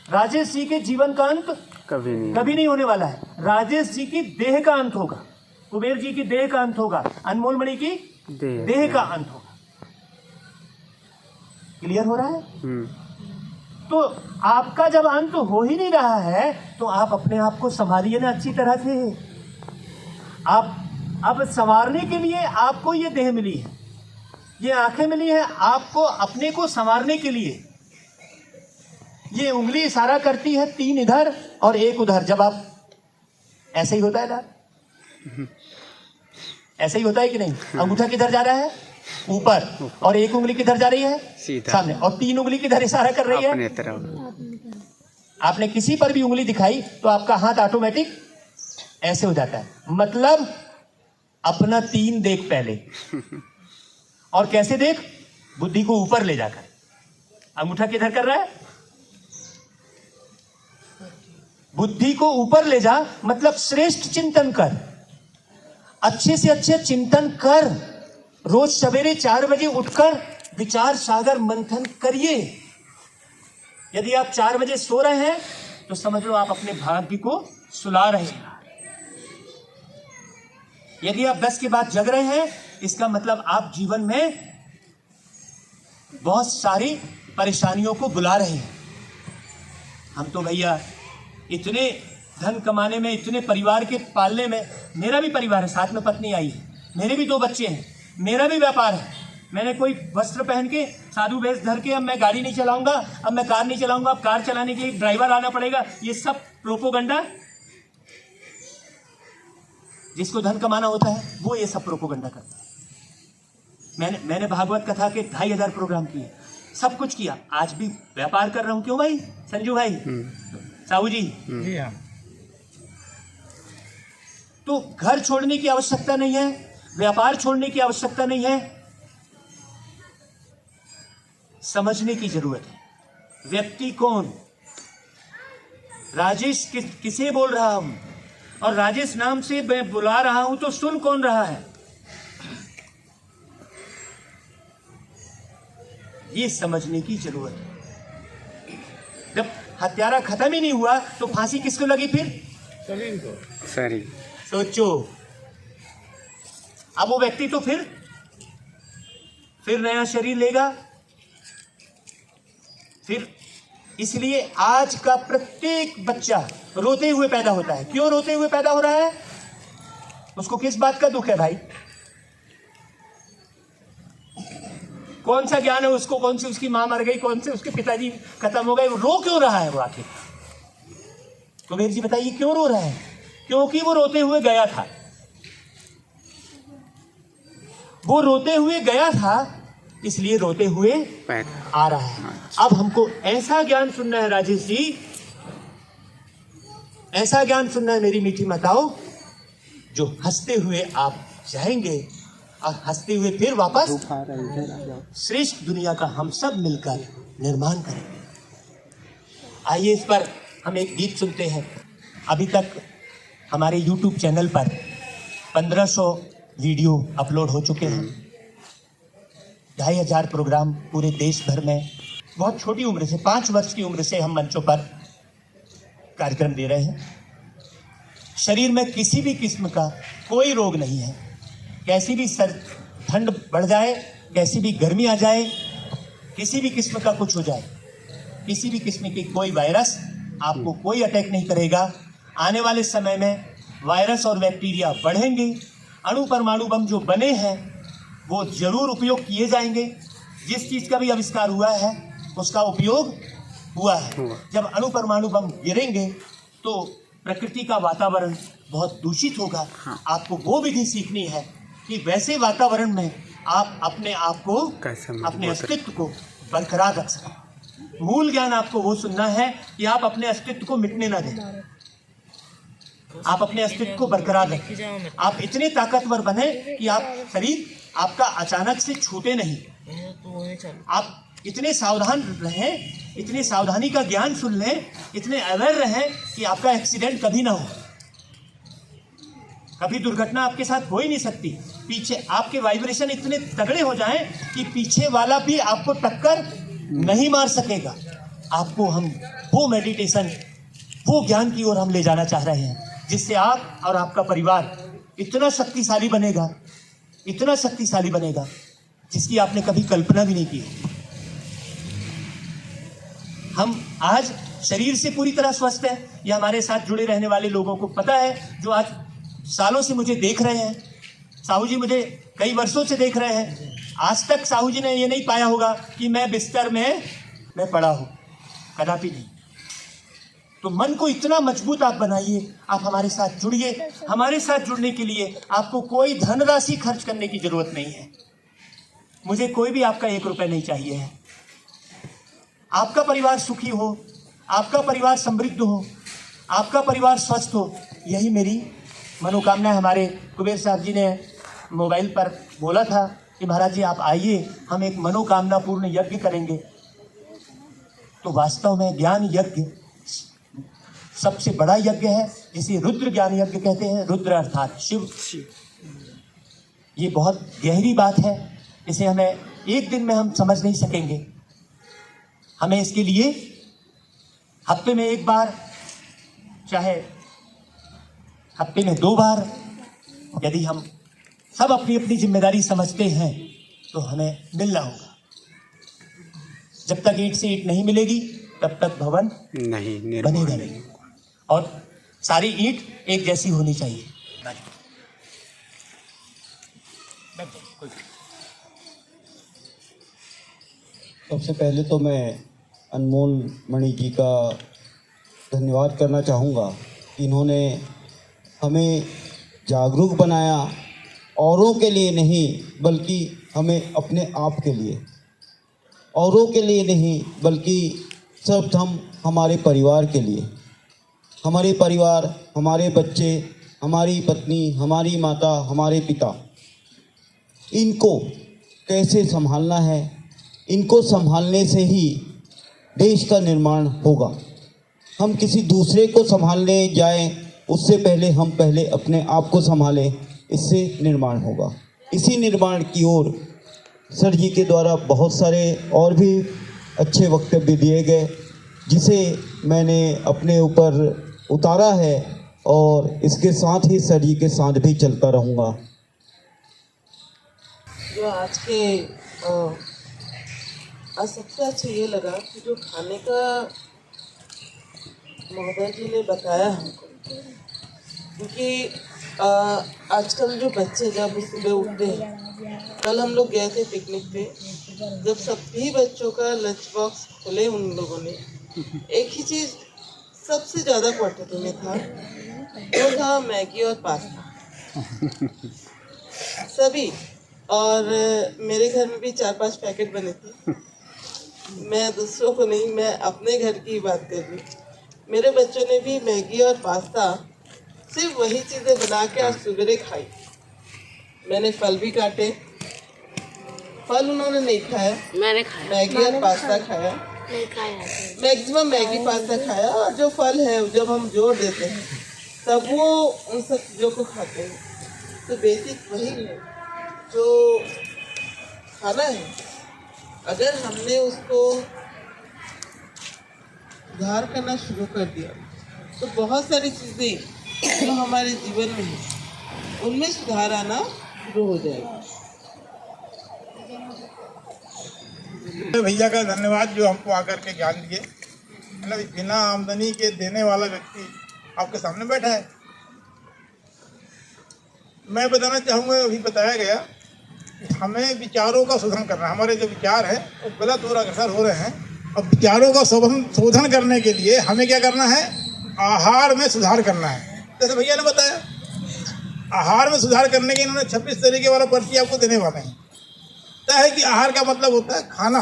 राजेश जी के जीवन का अंत कभी नहीं होने वाला है। राजेश जी की देह का अंत होगा, कुबेर जी की देह का अंत होगा, अनमोल मणि की देह का अंत होगा। क्लियर हो रहा है? तो आपका जब अंत हो ही नहीं रहा है तो आप अपने आप को संभालिए ना अच्छी तरह से। आप अब संवारने के लिए आपको ये देह मिली है, ये आंखें मिली है आपको अपने को संवारने के लिए। ये उंगली इशारा करती है 3 इधर और 1 उधर। जब आप ऐसे ही होता है ना, ऐसे ही होता है कि नहीं? अंगूठा किधर जा रहा है? ऊपर। और 1 उंगली किधर जा रही है? सामने। और 3 उंगली किधर इशारा कर रही है? अपने तरफ। आपने किसी पर भी उंगली दिखाई तो आपका हाथ ऑटोमेटिक ऐसे हो जाता है। मतलब अपना 3 देख पहले, और कैसे देख? बुद्धि को ऊपर ले जाकर। अंगूठा किधर कर रहा है? बुद्धि को ऊपर ले जा, मतलब श्रेष्ठ चिंतन कर, अच्छे से अच्छे चिंतन कर। रोज सवेरे 4 बजे उठकर विचार सागर मंथन करिए। यदि आप 4 बजे सो रहे हैं तो समझ लो आप अपने भाग्य को सुला रहे हैं। यदि आप 10 के बाद जग रहे हैं, इसका मतलब आप जीवन में बहुत सारी परेशानियों को बुला रहे हैं। हम तो भैया इतने धन कमाने में, इतने परिवार के पालने में, मेरा भी परिवार है, साथ में पत्नी आई है, मेरे भी 2 बच्चे हैं, मेरा भी व्यापार है। मैंने कोई वस्त्र पहन के साधु वेश धर के अब मैं गाड़ी नहीं चलाऊंगा, अब मैं कार नहीं चलाऊंगा, अब कार चलाने के लिए ड्राइवर आना पड़ेगा। ये सब प्रोपोगंडा। जिसको धन कमाना होता है वो ये सब प्रोपोगंडा करता है। मैंने भागवत कथा के 2500 प्रोग्राम किए, सब कुछ किया, आज भी व्यापार कर रहा हूं। क्यों भाई? संजू भाई, साहू जी, तो घर छोड़ने की आवश्यकता नहीं है, व्यापार छोड़ने की आवश्यकता नहीं है, समझने की जरूरत है। व्यक्ति कौन? राजेश किसे बोल रहा हूं, और राजेश नाम से मैं बुला रहा हूं तो सुन कौन रहा है, ये समझने की जरूरत है। जब हत्यारा खत्म ही नहीं हुआ तो फांसी किसको लगी फिर? शरीर को। शरीर। सोचो, अब वो व्यक्ति तो फिर नया शरीर लेगा। फिर इसलिए आज का प्रत्येक बच्चा रोते हुए पैदा होता है। क्यों रोते हुए पैदा हो रहा है? उसको किस बात का दुख है भाई? कौन सा ज्ञान है उसको? कौन सी उसकी मां मर गई, कौन से उसके पिताजी खत्म हो गए? रो क्यों रहा है वो आखिर? कुबेर जी बताइए क्यों रो रहा है? क्योंकि वो रोते हुए गया था। वो रोते हुए गया था, इसलिए रोते हुए आ रहा है। अब हमको ऐसा ज्ञान सुनना है राजेश जी, ऐसा ज्ञान सुनना है मेरी मीठी माताओं, जो हंसते हुए आप जाएंगे और हंसते हुए फिर वापस श्रेष्ठ दुनिया का हम सब मिलकर निर्माण करेंगे। आइए इस पर हम एक गीत सुनते हैं। अभी तक हमारे YouTube चैनल पर 1500 वीडियो अपलोड हो चुके हैं, 2500 प्रोग्राम पूरे देश भर में बहुत छोटी उम्र से 5 वर्ष की उम्र से हम मंचों पर कार्यक्रम दे रहे हैं। शरीर में किसी भी किस्म का कोई रोग नहीं है। कैसी भी ठंड बढ़ जाए, कैसी भी गर्मी आ जाए, किसी भी किस्म का कुछ हो जाए, किसी भी किस्म की कोई वायरस आपको कोई अटैक नहीं करेगा। आने वाले समय में वायरस और बैक्टीरिया बढ़ेंगे। अणु परमाणु बम जो बने हैं वो जरूर उपयोग किए जाएंगे। जिस चीज़ का भी आविष्कार हुआ है उसका उपयोग हुआ है। जब अणु परमाणु बम गिरेंगे तो प्रकृति का वातावरण बहुत दूषित होगा। आपको वो विधि सीखनी है कि वैसे वातावरण में आप अपने आप को, अपने अस्तित्व को बरकरार रख सकें। मूल ज्ञान आपको वो सुनना है कि आप अपने अस्तित्व को मिटने ना दें, आप अपने अस्तित्व को बरकरार रखें। आप इतने ताकतवर बने कि आप शरीर आपका अचानक से छूटे नहीं। आप इतने सावधान रहें, इतने सावधानी का ज्ञान सुन लें, इतने अवेयर रहें कि आपका एक्सीडेंट कभी ना हो, कभी दुर्घटना आपके साथ हो ही नहीं सकती। पीछे आपके वाइब्रेशन इतने तगड़े हो जाएं कि पीछे वाला भी आपको टक्कर नहीं मार सकेगा। आपको हम वो मेडिटेशन, वो ज्ञान की ओर हम ले जाना चाह रहे हैं जिससे आप और आपका परिवार इतना शक्तिशाली बनेगा, इतना शक्तिशाली बनेगा जिसकी आपने कभी कल्पना भी नहीं की। हम आज शरीर से पूरी तरह स्वस्थ हैं। ये हमारे साथ जुड़े रहने वाले लोगों को पता है, जो आज सालों से मुझे देख रहे हैं। साहू जी मुझे कई वर्षों से देख रहे हैं। आज तक साहू जी ने ये नहीं पाया होगा कि मैं बिस्तर में मैं पड़ा हूँ, कदापि नहीं। तो मन को इतना मजबूत आप बनाइए, आप हमारे साथ जुड़िए। हमारे साथ जुड़ने के लिए आपको कोई धनराशि खर्च करने की जरूरत नहीं है। मुझे कोई भी आपका 1 रुपया नहीं चाहिए है। आपका परिवार सुखी हो, आपका परिवार समृद्ध हो, आपका परिवार स्वस्थ हो, यही मेरी मनोकामना है। हमारे कुबेर साहब जी ने मोबाइल पर बोला था कि महाराज जी आप आइए, हम एक मनोकामना पूर्ण यज्ञ करेंगे। तो वास्तव में ज्ञान यज्ञ सबसे बड़ा यज्ञ है, जिसे रुद्र ज्ञान यज्ञ कहते हैं। रुद्र अर्थात शिव। ये बहुत गहरी बात है, इसे हमें एक दिन में हम समझ नहीं सकेंगे। हमें इसके लिए हफ्ते में 1 बार, चाहे हफ्ते में 2 बार, यदि हम सब अपनी अपनी जिम्मेदारी समझते हैं तो हमें मिलना होगा। जब तक ईंट से ईंट नहीं मिलेगी तब तक भवन नहीं बनेगा नहीं। और सारी ईंट एक जैसी होनी चाहिए। सबसे पहले तो मैं अनमोल मणि जी का धन्यवाद करना चाहूँगा। इन्होंने हमें जागरूक बनाया, औरों के लिए नहीं बल्कि हमें अपने आप के लिए, औरों के लिए नहीं बल्कि सिर्फ हम हमारे परिवार के लिए। हमारे परिवार, हमारे बच्चे, हमारी पत्नी, हमारी माता, हमारे पिता, इनको कैसे संभालना है। इनको संभालने से ही देश का निर्माण होगा। हम किसी दूसरे को संभालने जाएं उससे पहले हम पहले अपने आप को संभालें, इससे निर्माण होगा। इसी निर्माण की ओर सर जी के द्वारा बहुत सारे और भी अच्छे वक्तव्य दिए गए, जिसे मैंने अपने ऊपर उतारा है और इसके साथ ही सर जी के साथ भी चलता रहूँगा। जो आज सबसे अच्छा ये लगा कि जो खाने का महोदय जी ने बताया हमको, क्योंकि आजकल जो बच्चे जब सुबह उठते हैं, कल हम लोग गए थे पिकनिक पे, जब सभी बच्चों का लंच बॉक्स खोले उन लोगों ने, एक ही चीज़ सबसे ज़्यादा क्वांटिटी में था, वो था मैगी और पास्ता। सभी, और मेरे घर में भी 4-5 पैकेट बने थे। मैं दूसरों को नहीं, मैं अपने घर की बात कर रही। मेरे बच्चों ने भी मैगी और पास्ता, सिर्फ वही चीज़ें बना के आज सवेरे खाई। मैंने फल भी काटे, फल उन्होंने नहीं खाया, मैंने खाया, मैगी और पास्ता खाया, मैक्सिमम मैगी पास्ता खाया। और जो फल है जब हम जोड़ देते हैं तब वो उन सब चीज़ों को खाते हैं। तो बेसिक वही है जो खाना है, अगर हमने उसको सुधार करना शुरू कर दिया तो बहुत सारी चीज़ें जो हमारे जीवन में है उनमें सुधार आना शुरू हो जाएगा। भैया का धन्यवाद जो हमको आकर के ज्ञान दिए। मतलब बिना आमदनी के देने वाला व्यक्ति आपके सामने बैठा है। मैं बताना चाहूँगा, अभी बताया गया कि हमें विचारों का शोधन करना, हमारे जो विचार हैं वो गलत और अग्रसर हो रहे हैं। अब विचारों का शोधन करने के लिए हमें क्या करना है, आहार में सुधार करना है। जैसे भैया ने बताया, आहार में सुधार करने के इन्होंने 26 तरीके वाला पर्ची आपको देने वाले हैं। क्या है कि आहार का मतलब होता है खाना,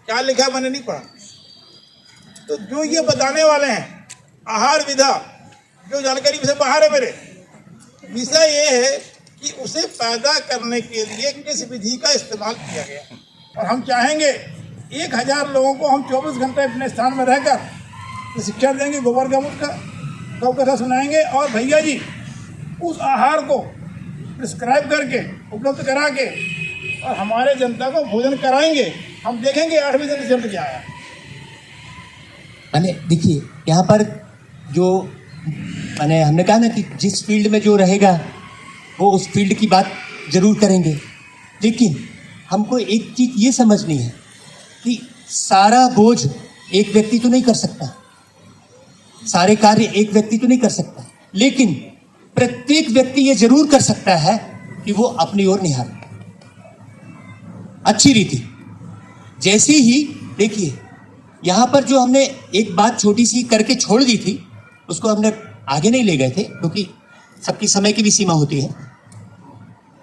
क्या लिखा है मैंने नहीं पढ़ा। तो जो ये बताने वाले हैं आहार विधा, जो जानकारी से बाहर है मेरे, विषय ये है कि उसे पैदा करने के लिए किस विधि का इस्तेमाल किया गया। और हम चाहेंगे 1000 लोगों को हम 24 घंटे अपने स्थान में रहकर शिक्षा देंगे, गोबर गमूत्र का गौ कथा सुनाएंगे और भैया जी उस आहार को प्रिस्क्राइब करके उपलब्ध करा के और हमारे जनता को भोजन कराएंगे। हम देखेंगे 8वें दिन रिजल्ट क्या आया। मैंने देखिए यहाँ पर जो मैंने हमने कहा ना कि जिस फील्ड में जो रहेगा वो उस फील्ड की बात जरूर करेंगे, लेकिन हमको एक चीज़ ये समझनी है कि सारा बोझ एक व्यक्ति तो नहीं कर सकता, सारे कार्य एक व्यक्ति तो नहीं कर सकता, लेकिन प्रत्येक व्यक्ति ये जरूर कर सकता है कि वो अपनी ओर निहारे अच्छी रीति। जैसे ही देखिए यहाँ पर जो हमने एक बात छोटी सी करके छोड़ दी थी उसको हमने आगे नहीं ले गए थे, क्योंकि सबकी समय की भी सीमा होती है,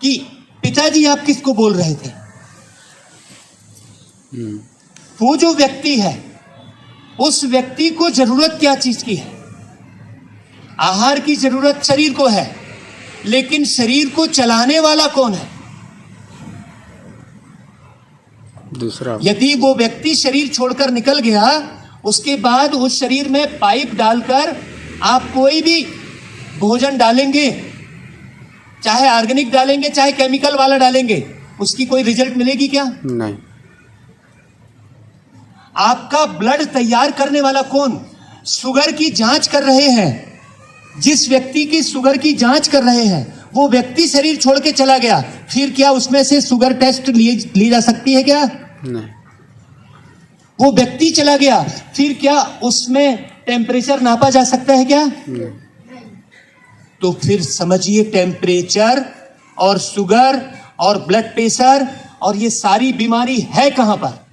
कि पिताजी आप किसको बोल रहे थे। वो जो व्यक्ति है उस व्यक्ति को जरूरत क्या चीज की है। आहार की जरूरत शरीर को है, लेकिन शरीर को चलाने वाला कौन है। दूसरा, यदि वो व्यक्ति शरीर छोड़कर निकल गया, उसके बाद उस शरीर में पाइप डालकर आप कोई भी भोजन डालेंगे, चाहे ऑर्गेनिक डालेंगे चाहे केमिकल वाला डालेंगे, उसकी कोई रिजल्ट मिलेगी क्या? नहीं। आपका ब्लड तैयार करने वाला कौन? शुगर की जांच कर रहे हैं, जिस व्यक्ति की शुगर की जांच कर रहे हैं वो व्यक्ति शरीर छोड़ के चला गया, फिर क्या उसमें से शुगर टेस्ट ली जा सकती है क्या? नहीं। वो व्यक्ति चला गया, फिर क्या उसमें टेम्परेचर नापा जा सकता है क्या? नहीं। तो फिर समझिए टेम्परेचर और शुगर और ब्लड प्रेशर और ये सारी बीमारी है कहां पर,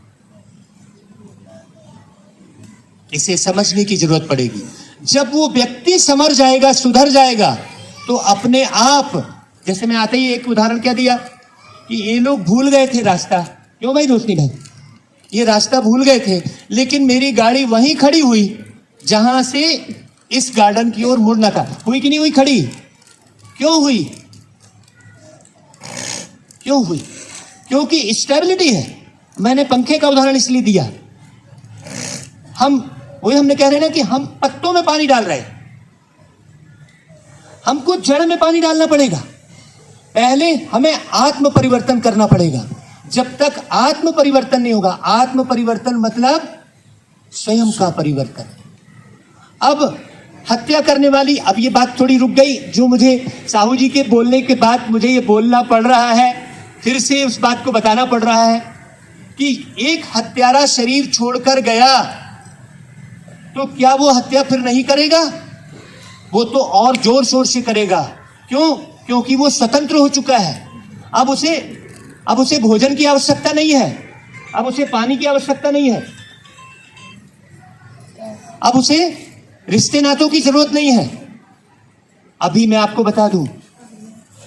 इसे समझने की जरूरत पड़ेगी। जब वो व्यक्ति समझ जाएगा, सुधर जाएगा, तो अपने आप, जैसे मैं आते ही एक उदाहरण क्या दिया कि ये लोग भूल गए थे रास्ता। क्यों भाई रोशनी भाई, ये रास्ता भूल गए थे, लेकिन मेरी गाड़ी वहीं खड़ी हुई जहां से इस गार्डन की ओर मुड़ना था। हुई कि नहीं हुई खड़ी? क्यों हुई? क्यों हुई? क्योंकि स्टेबिलिटी है। मैंने पंखे का उदाहरण इसलिए दिया, हमने कह रहे हैं ना कि हम पत्तों में पानी डाल रहे हैं, हमको जड़ में पानी डालना पड़ेगा। पहले हमें आत्म परिवर्तन करना पड़ेगा। जब तक आत्म परिवर्तन नहीं होगा, आत्म परिवर्तन मतलब स्वयं का परिवर्तन। अब हत्या करने वाली, अब ये बात थोड़ी रुक गई, जो मुझे साहू जी के बोलने के बाद मुझे ये बोलना पड़ रहा है, फिर से उस बात को बताना पड़ रहा है कि एक हत्यारा शरीर छोड़कर गया तो क्या वो हत्या फिर नहीं करेगा? वो तो और जोर शोर से करेगा। क्यों? क्योंकि वो स्वतंत्र हो चुका है। अब उसे भोजन की आवश्यकता नहीं है, अब उसे पानी की आवश्यकता नहीं है, अब उसे रिश्ते नातों की जरूरत नहीं है। अभी मैं आपको बता दूं,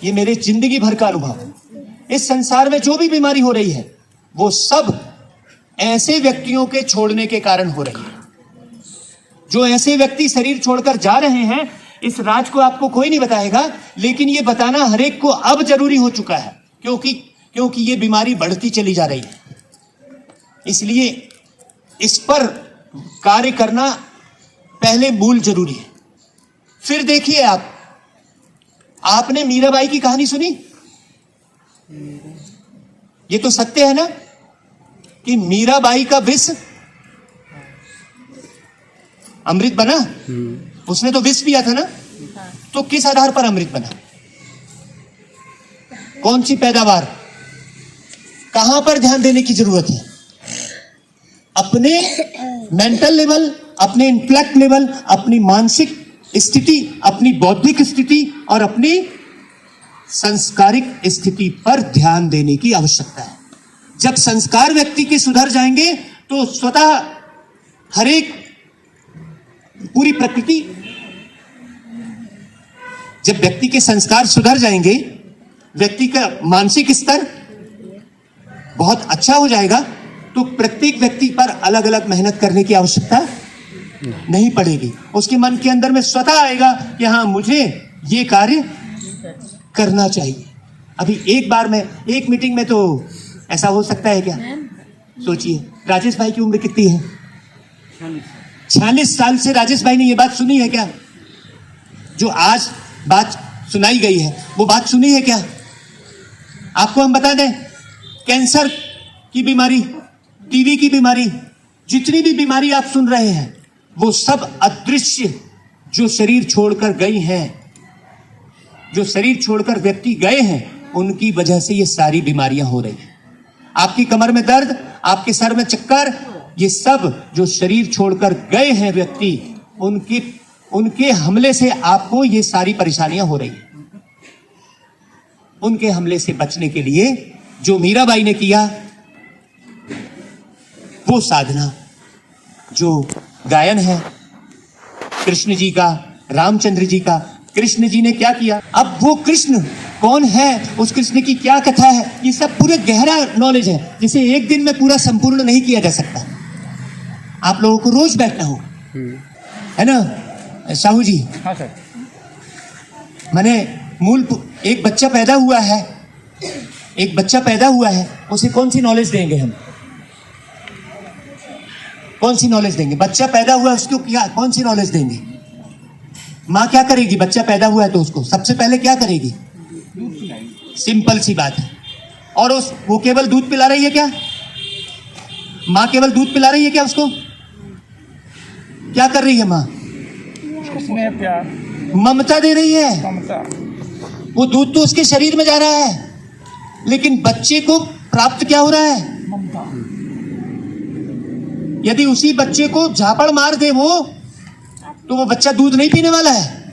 ये मेरे जिंदगी भर का अनुभव, इस संसार में जो भी बीमारी हो रही है वो सब ऐसे व्यक्तियों के छोड़ने के कारण हो रही है। जो ऐसे व्यक्ति शरीर छोड़कर जा रहे हैं, इस राज को आपको कोई नहीं बताएगा, लेकिन ये बताना हरेक को अब जरूरी हो चुका है, क्योंकि ये बीमारी बढ़ती चली जा रही है। इसलिए इस पर कार्य करना पहले मूल जरूरी है। फिर देखिए, आपने मीराबाई की कहानी सुनी? ये तो सत्य है ना कि मीराबाई का विष अमृत बना? उसने तो विष पिया था ना? तो किस आधार पर अमृत बना? कौन सी पैदावार? कहां पर ध्यान देने की जरूरत है? अपने मेंटल लेवल, अपने इंटेलेक्ट लेवल, अपनी मानसिक स्थिति, अपनी बौद्धिक स्थिति और अपनी संस्कारिक स्थिति पर ध्यान देने की आवश्यकता है। जब संस्कार व्यक्ति के सुधर जाएंगे तो स्वतः हर एक पूरी प्रकृति, जब व्यक्ति के संस्कार सुधर जाएंगे, व्यक्ति का मानसिक स्तर बहुत अच्छा हो जाएगा, तो प्रत्येक व्यक्ति पर अलग अलग मेहनत करने की आवश्यकता नहीं पड़ेगी। उसके मन के अंदर में स्वतः आएगा कि हाँ, मुझे ये कार्य करना चाहिए। अभी एक बार में एक मीटिंग में तो ऐसा हो सकता है क्या? सोचिए, राजेश भाई की उम्र कितनी है? 46 साल से राजेश भाई ने ये बात सुनी है क्या? जो आज बात सुनाई गई है वो बात सुनी है क्या? आपको हम बता दें, कैंसर की बीमारी, टीबी की बीमारी, जितनी भी बीमारी आप सुन रहे हैं वो सब अदृश्य जो शरीर छोड़कर गई हैं, जो शरीर छोड़कर व्यक्ति गए हैं, उनकी वजह से ये सारी बीमारियां हो रही हैं। आपकी कमर में दर्द, आपके सर में चक्कर, ये सब जो शरीर छोड़कर गए हैं व्यक्ति, उनके हमले से आपको ये सारी परेशानियां हो रही हैं। उनके हमले से बचने के लिए जो मीराबाई ने किया वो साधना, जो गायन है कृष्ण जी का, रामचंद्र जी का, कृष्ण जी ने क्या किया, अब वो कृष्ण कौन है, उस कृष्ण की क्या कथा है, ये सब पूरे गहरा नॉलेज है जिसे एक दिन में पूरा संपूर्ण नहीं किया जा सकता। आप लोगों को रोज बैठना हो, है ना साहू जी? हाँ सर। माने एक बच्चा पैदा हुआ है, एक बच्चा पैदा हुआ है, उसे कौन सी नॉलेज देंगे हम? कौन सी नॉलेज देंगे? बच्चा पैदा हुआ है, उसको क्या, कौन सी नॉलेज देंगे? माँ क्या करेगी? बच्चा पैदा हुआ है तो उसको सबसे पहले क्या करेगी? सिंपल सी बात है। और वो केवल दूध पिला रही है क्या? माँ केवल दूध पिला रही है क्या उसको? क्या कर रही है माँ? स्नेह, प्यार, ममता दे रही है। ममता। वो दूध तो उसके शरीर में जा रहा है, लेकिन बच्चे को प्राप्त क्या हो रहा है? ममता। यदि उसी बच्चे को झापड़ मार दे वो, तो वो बच्चा दूध नहीं पीने वाला है।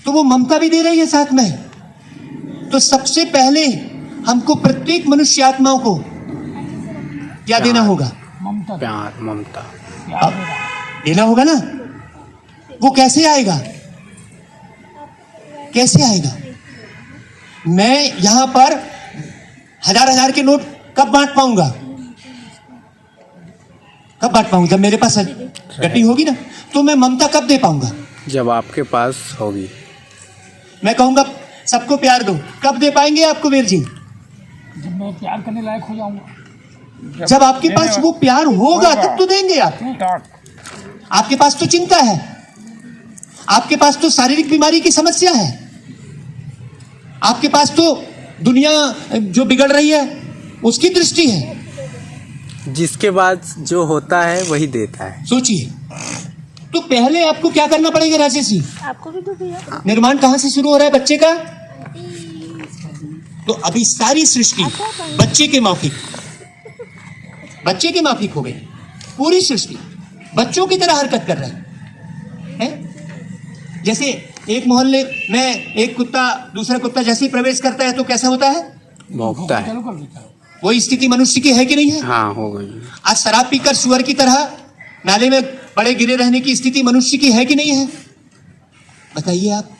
तो वो ममता भी दे रही है साथ में। तो सबसे पहले हमको प्रत्येक मनुष्य आत्माओं को क्या देना होगा? ममता। प्यार, ममता अब देना होगा ना। वो कैसे आएगा? कैसे आएगा? मैं यहां पर हजार के नोट कब बांट पाऊंगा? कब बांट पाऊंगा? जब मेरे पास गड्डी होगी ना। तो मैं ममता कब दे पाऊंगा? जब आपके पास होगी। मैं कहूंगा सबको प्यार दो, कब दे पाएंगे आपको वीर जी? जब मैं प्यार करने लायक हो जाऊंगा। जब आपके पास वो प्यार होगा तब तो देंगे आप। आपके पास तो चिंता है, आपके पास तो शारीरिक बीमारी की समस्या है, आपके पास तो दुनिया जो बिगड़ रही है उसकी दृष्टि है। जिसके बाद जो होता है वही देता है। सोचिए, तो पहले आपको क्या करना पड़ेगा राजेश जी? आपको भी तो भैया। निर्माण कहां से शुरू हो रहा है बच्चे का? तो अभी सारी सृष्टि बच्चे के माफिक, बच्चे के माफिक हो गई। पूरी सृष्टि बच्चों की तरह हरकत कर रही है। जैसे एक मोहल्ले में एक कुत्ता दूसरा कुत्ता जैसे ही प्रवेश करता है तो कैसा होता है? भोंकता है। वही स्थिति मनुष्य की है कि नहीं है? हाँ, हो गई। आज शराब पीकर सुअर की तरह नाले में पड़े गिरे रहने की स्थिति मनुष्य की है कि नहीं है? बताइए आप।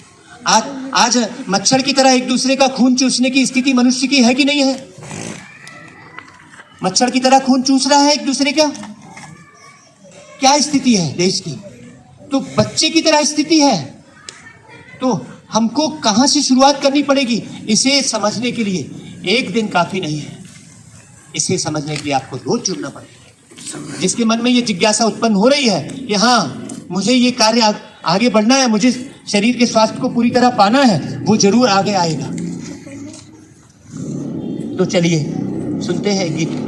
आज मच्छर की तरह एक दूसरे का खून चूसने की स्थिति मनुष्य की है कि नहीं है? मच्छर की तरह खून चूस रहा है एक दूसरे का। क्या स्थिति है देश की? तो बच्चे की तरह स्थिति है। तो हमको कहां से शुरुआत करनी पड़ेगी? इसे समझने के लिए एक दिन काफी नहीं है। इसे समझने के लिए आपको रोज जुड़ना पड़ेगा। जिसके मन में ये जिज्ञासा उत्पन्न हो रही है कि हाँ, मुझे ये कार्य आगे बढ़ना है, मुझे शरीर के स्वास्थ्य को पूरी तरह पाना है, वो जरूर आगे आएगा। तो चलिए सुनते हैं गीत।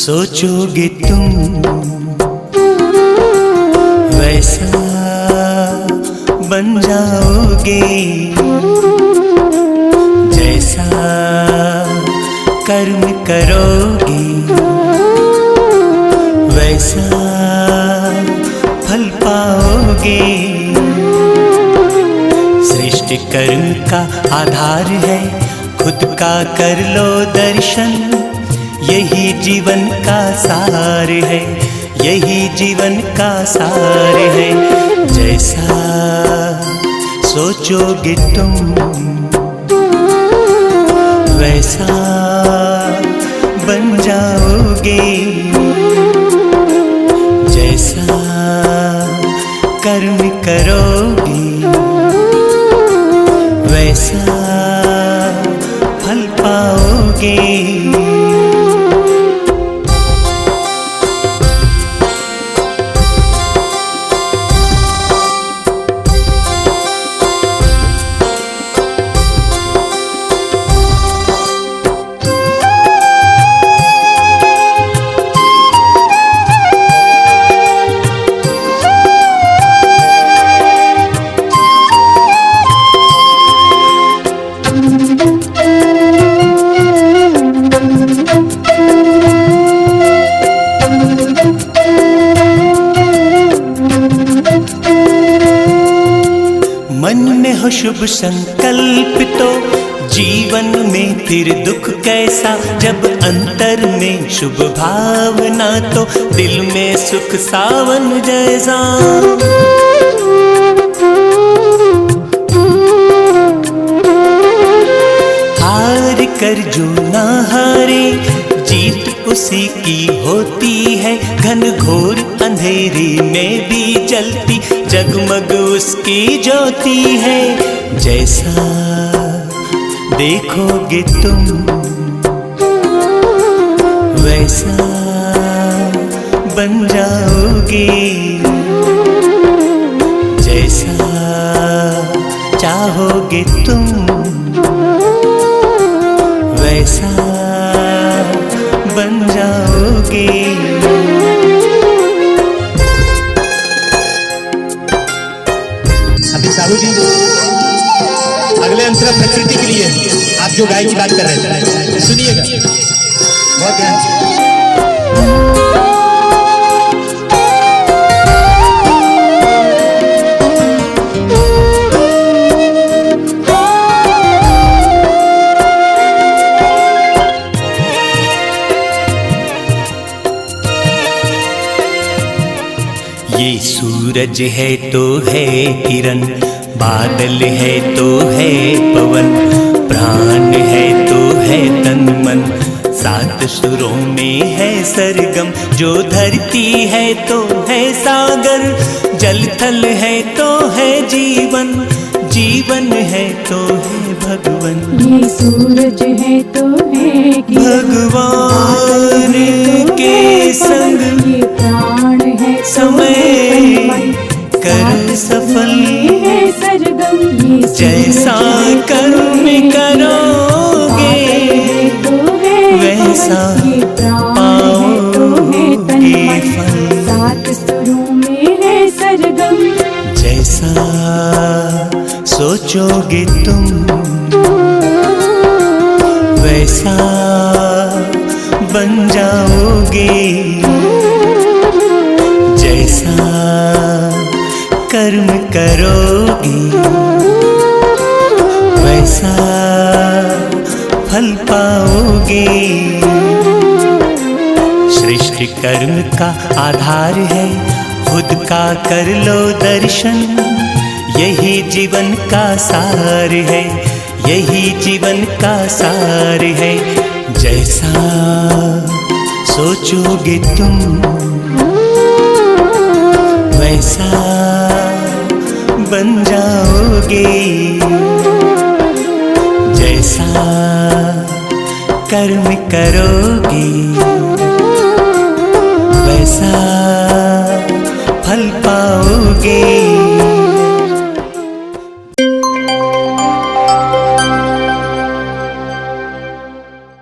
सोचोगे तुम वैसा बन जाओगे, जैसा कर्म करोगे वैसा फल पाओगे। सृष्टि कर्म का आधार है, खुद का कर लो दर्शन, यही जीवन का सार है, यही जीवन का सार है। जैसा सोचोगे तुम वैसा बन जाओगे, जैसा कर्म करोगे वैसा फल पाओगे। मन में हो शुभ संकल्प तो जीवन में फिर दुख कैसा, जब अंतर में शुभ भावना तो दिल में सुख सावन जैसा। हार कर जो ना हारे जीत उसी की होती है, घन घोर अंधेरे में भी जलती जगमग उसकी ज्योति है। जैसा देखोगे तुम वैसा बन जाओगे, जैसा चाहोगे तुम वैसा बन जाओगे। अभी साहू जी अगले अंतर प्रकृति के लिए आप जो गाय की बात कर रहे थे सुनिएगा बहुत ध्यान से। ये सूरज है तो है किरण, बादल है तो है पवन, प्राण है तो है तन मन, सात सुरों में है सरगम। जो धरती है तो है सागर, जल थल है तो है जीवन, जीवन है तो है भगवन। ये सूरज है तो है भगवान के संग, ये प्राण है समय कर सफल है सरगम। ये जैसा कर्म करोगे वैसा पाओगे फल। सात सुरों में है सरगम, जैसा सोचोगे तुम वैसा बन जाओगे, जैसा कर्म करोगे वैसा फल पाओगे। सृष्टि कर्म का आधार है, खुद का कर लो दर्शन, यही जीवन का सार है, यही जीवन का सार है। जैसा सोचोगे तुम वैसा बन जाओगे, जैसा कर्म करोगे वैसा फल पाओगे।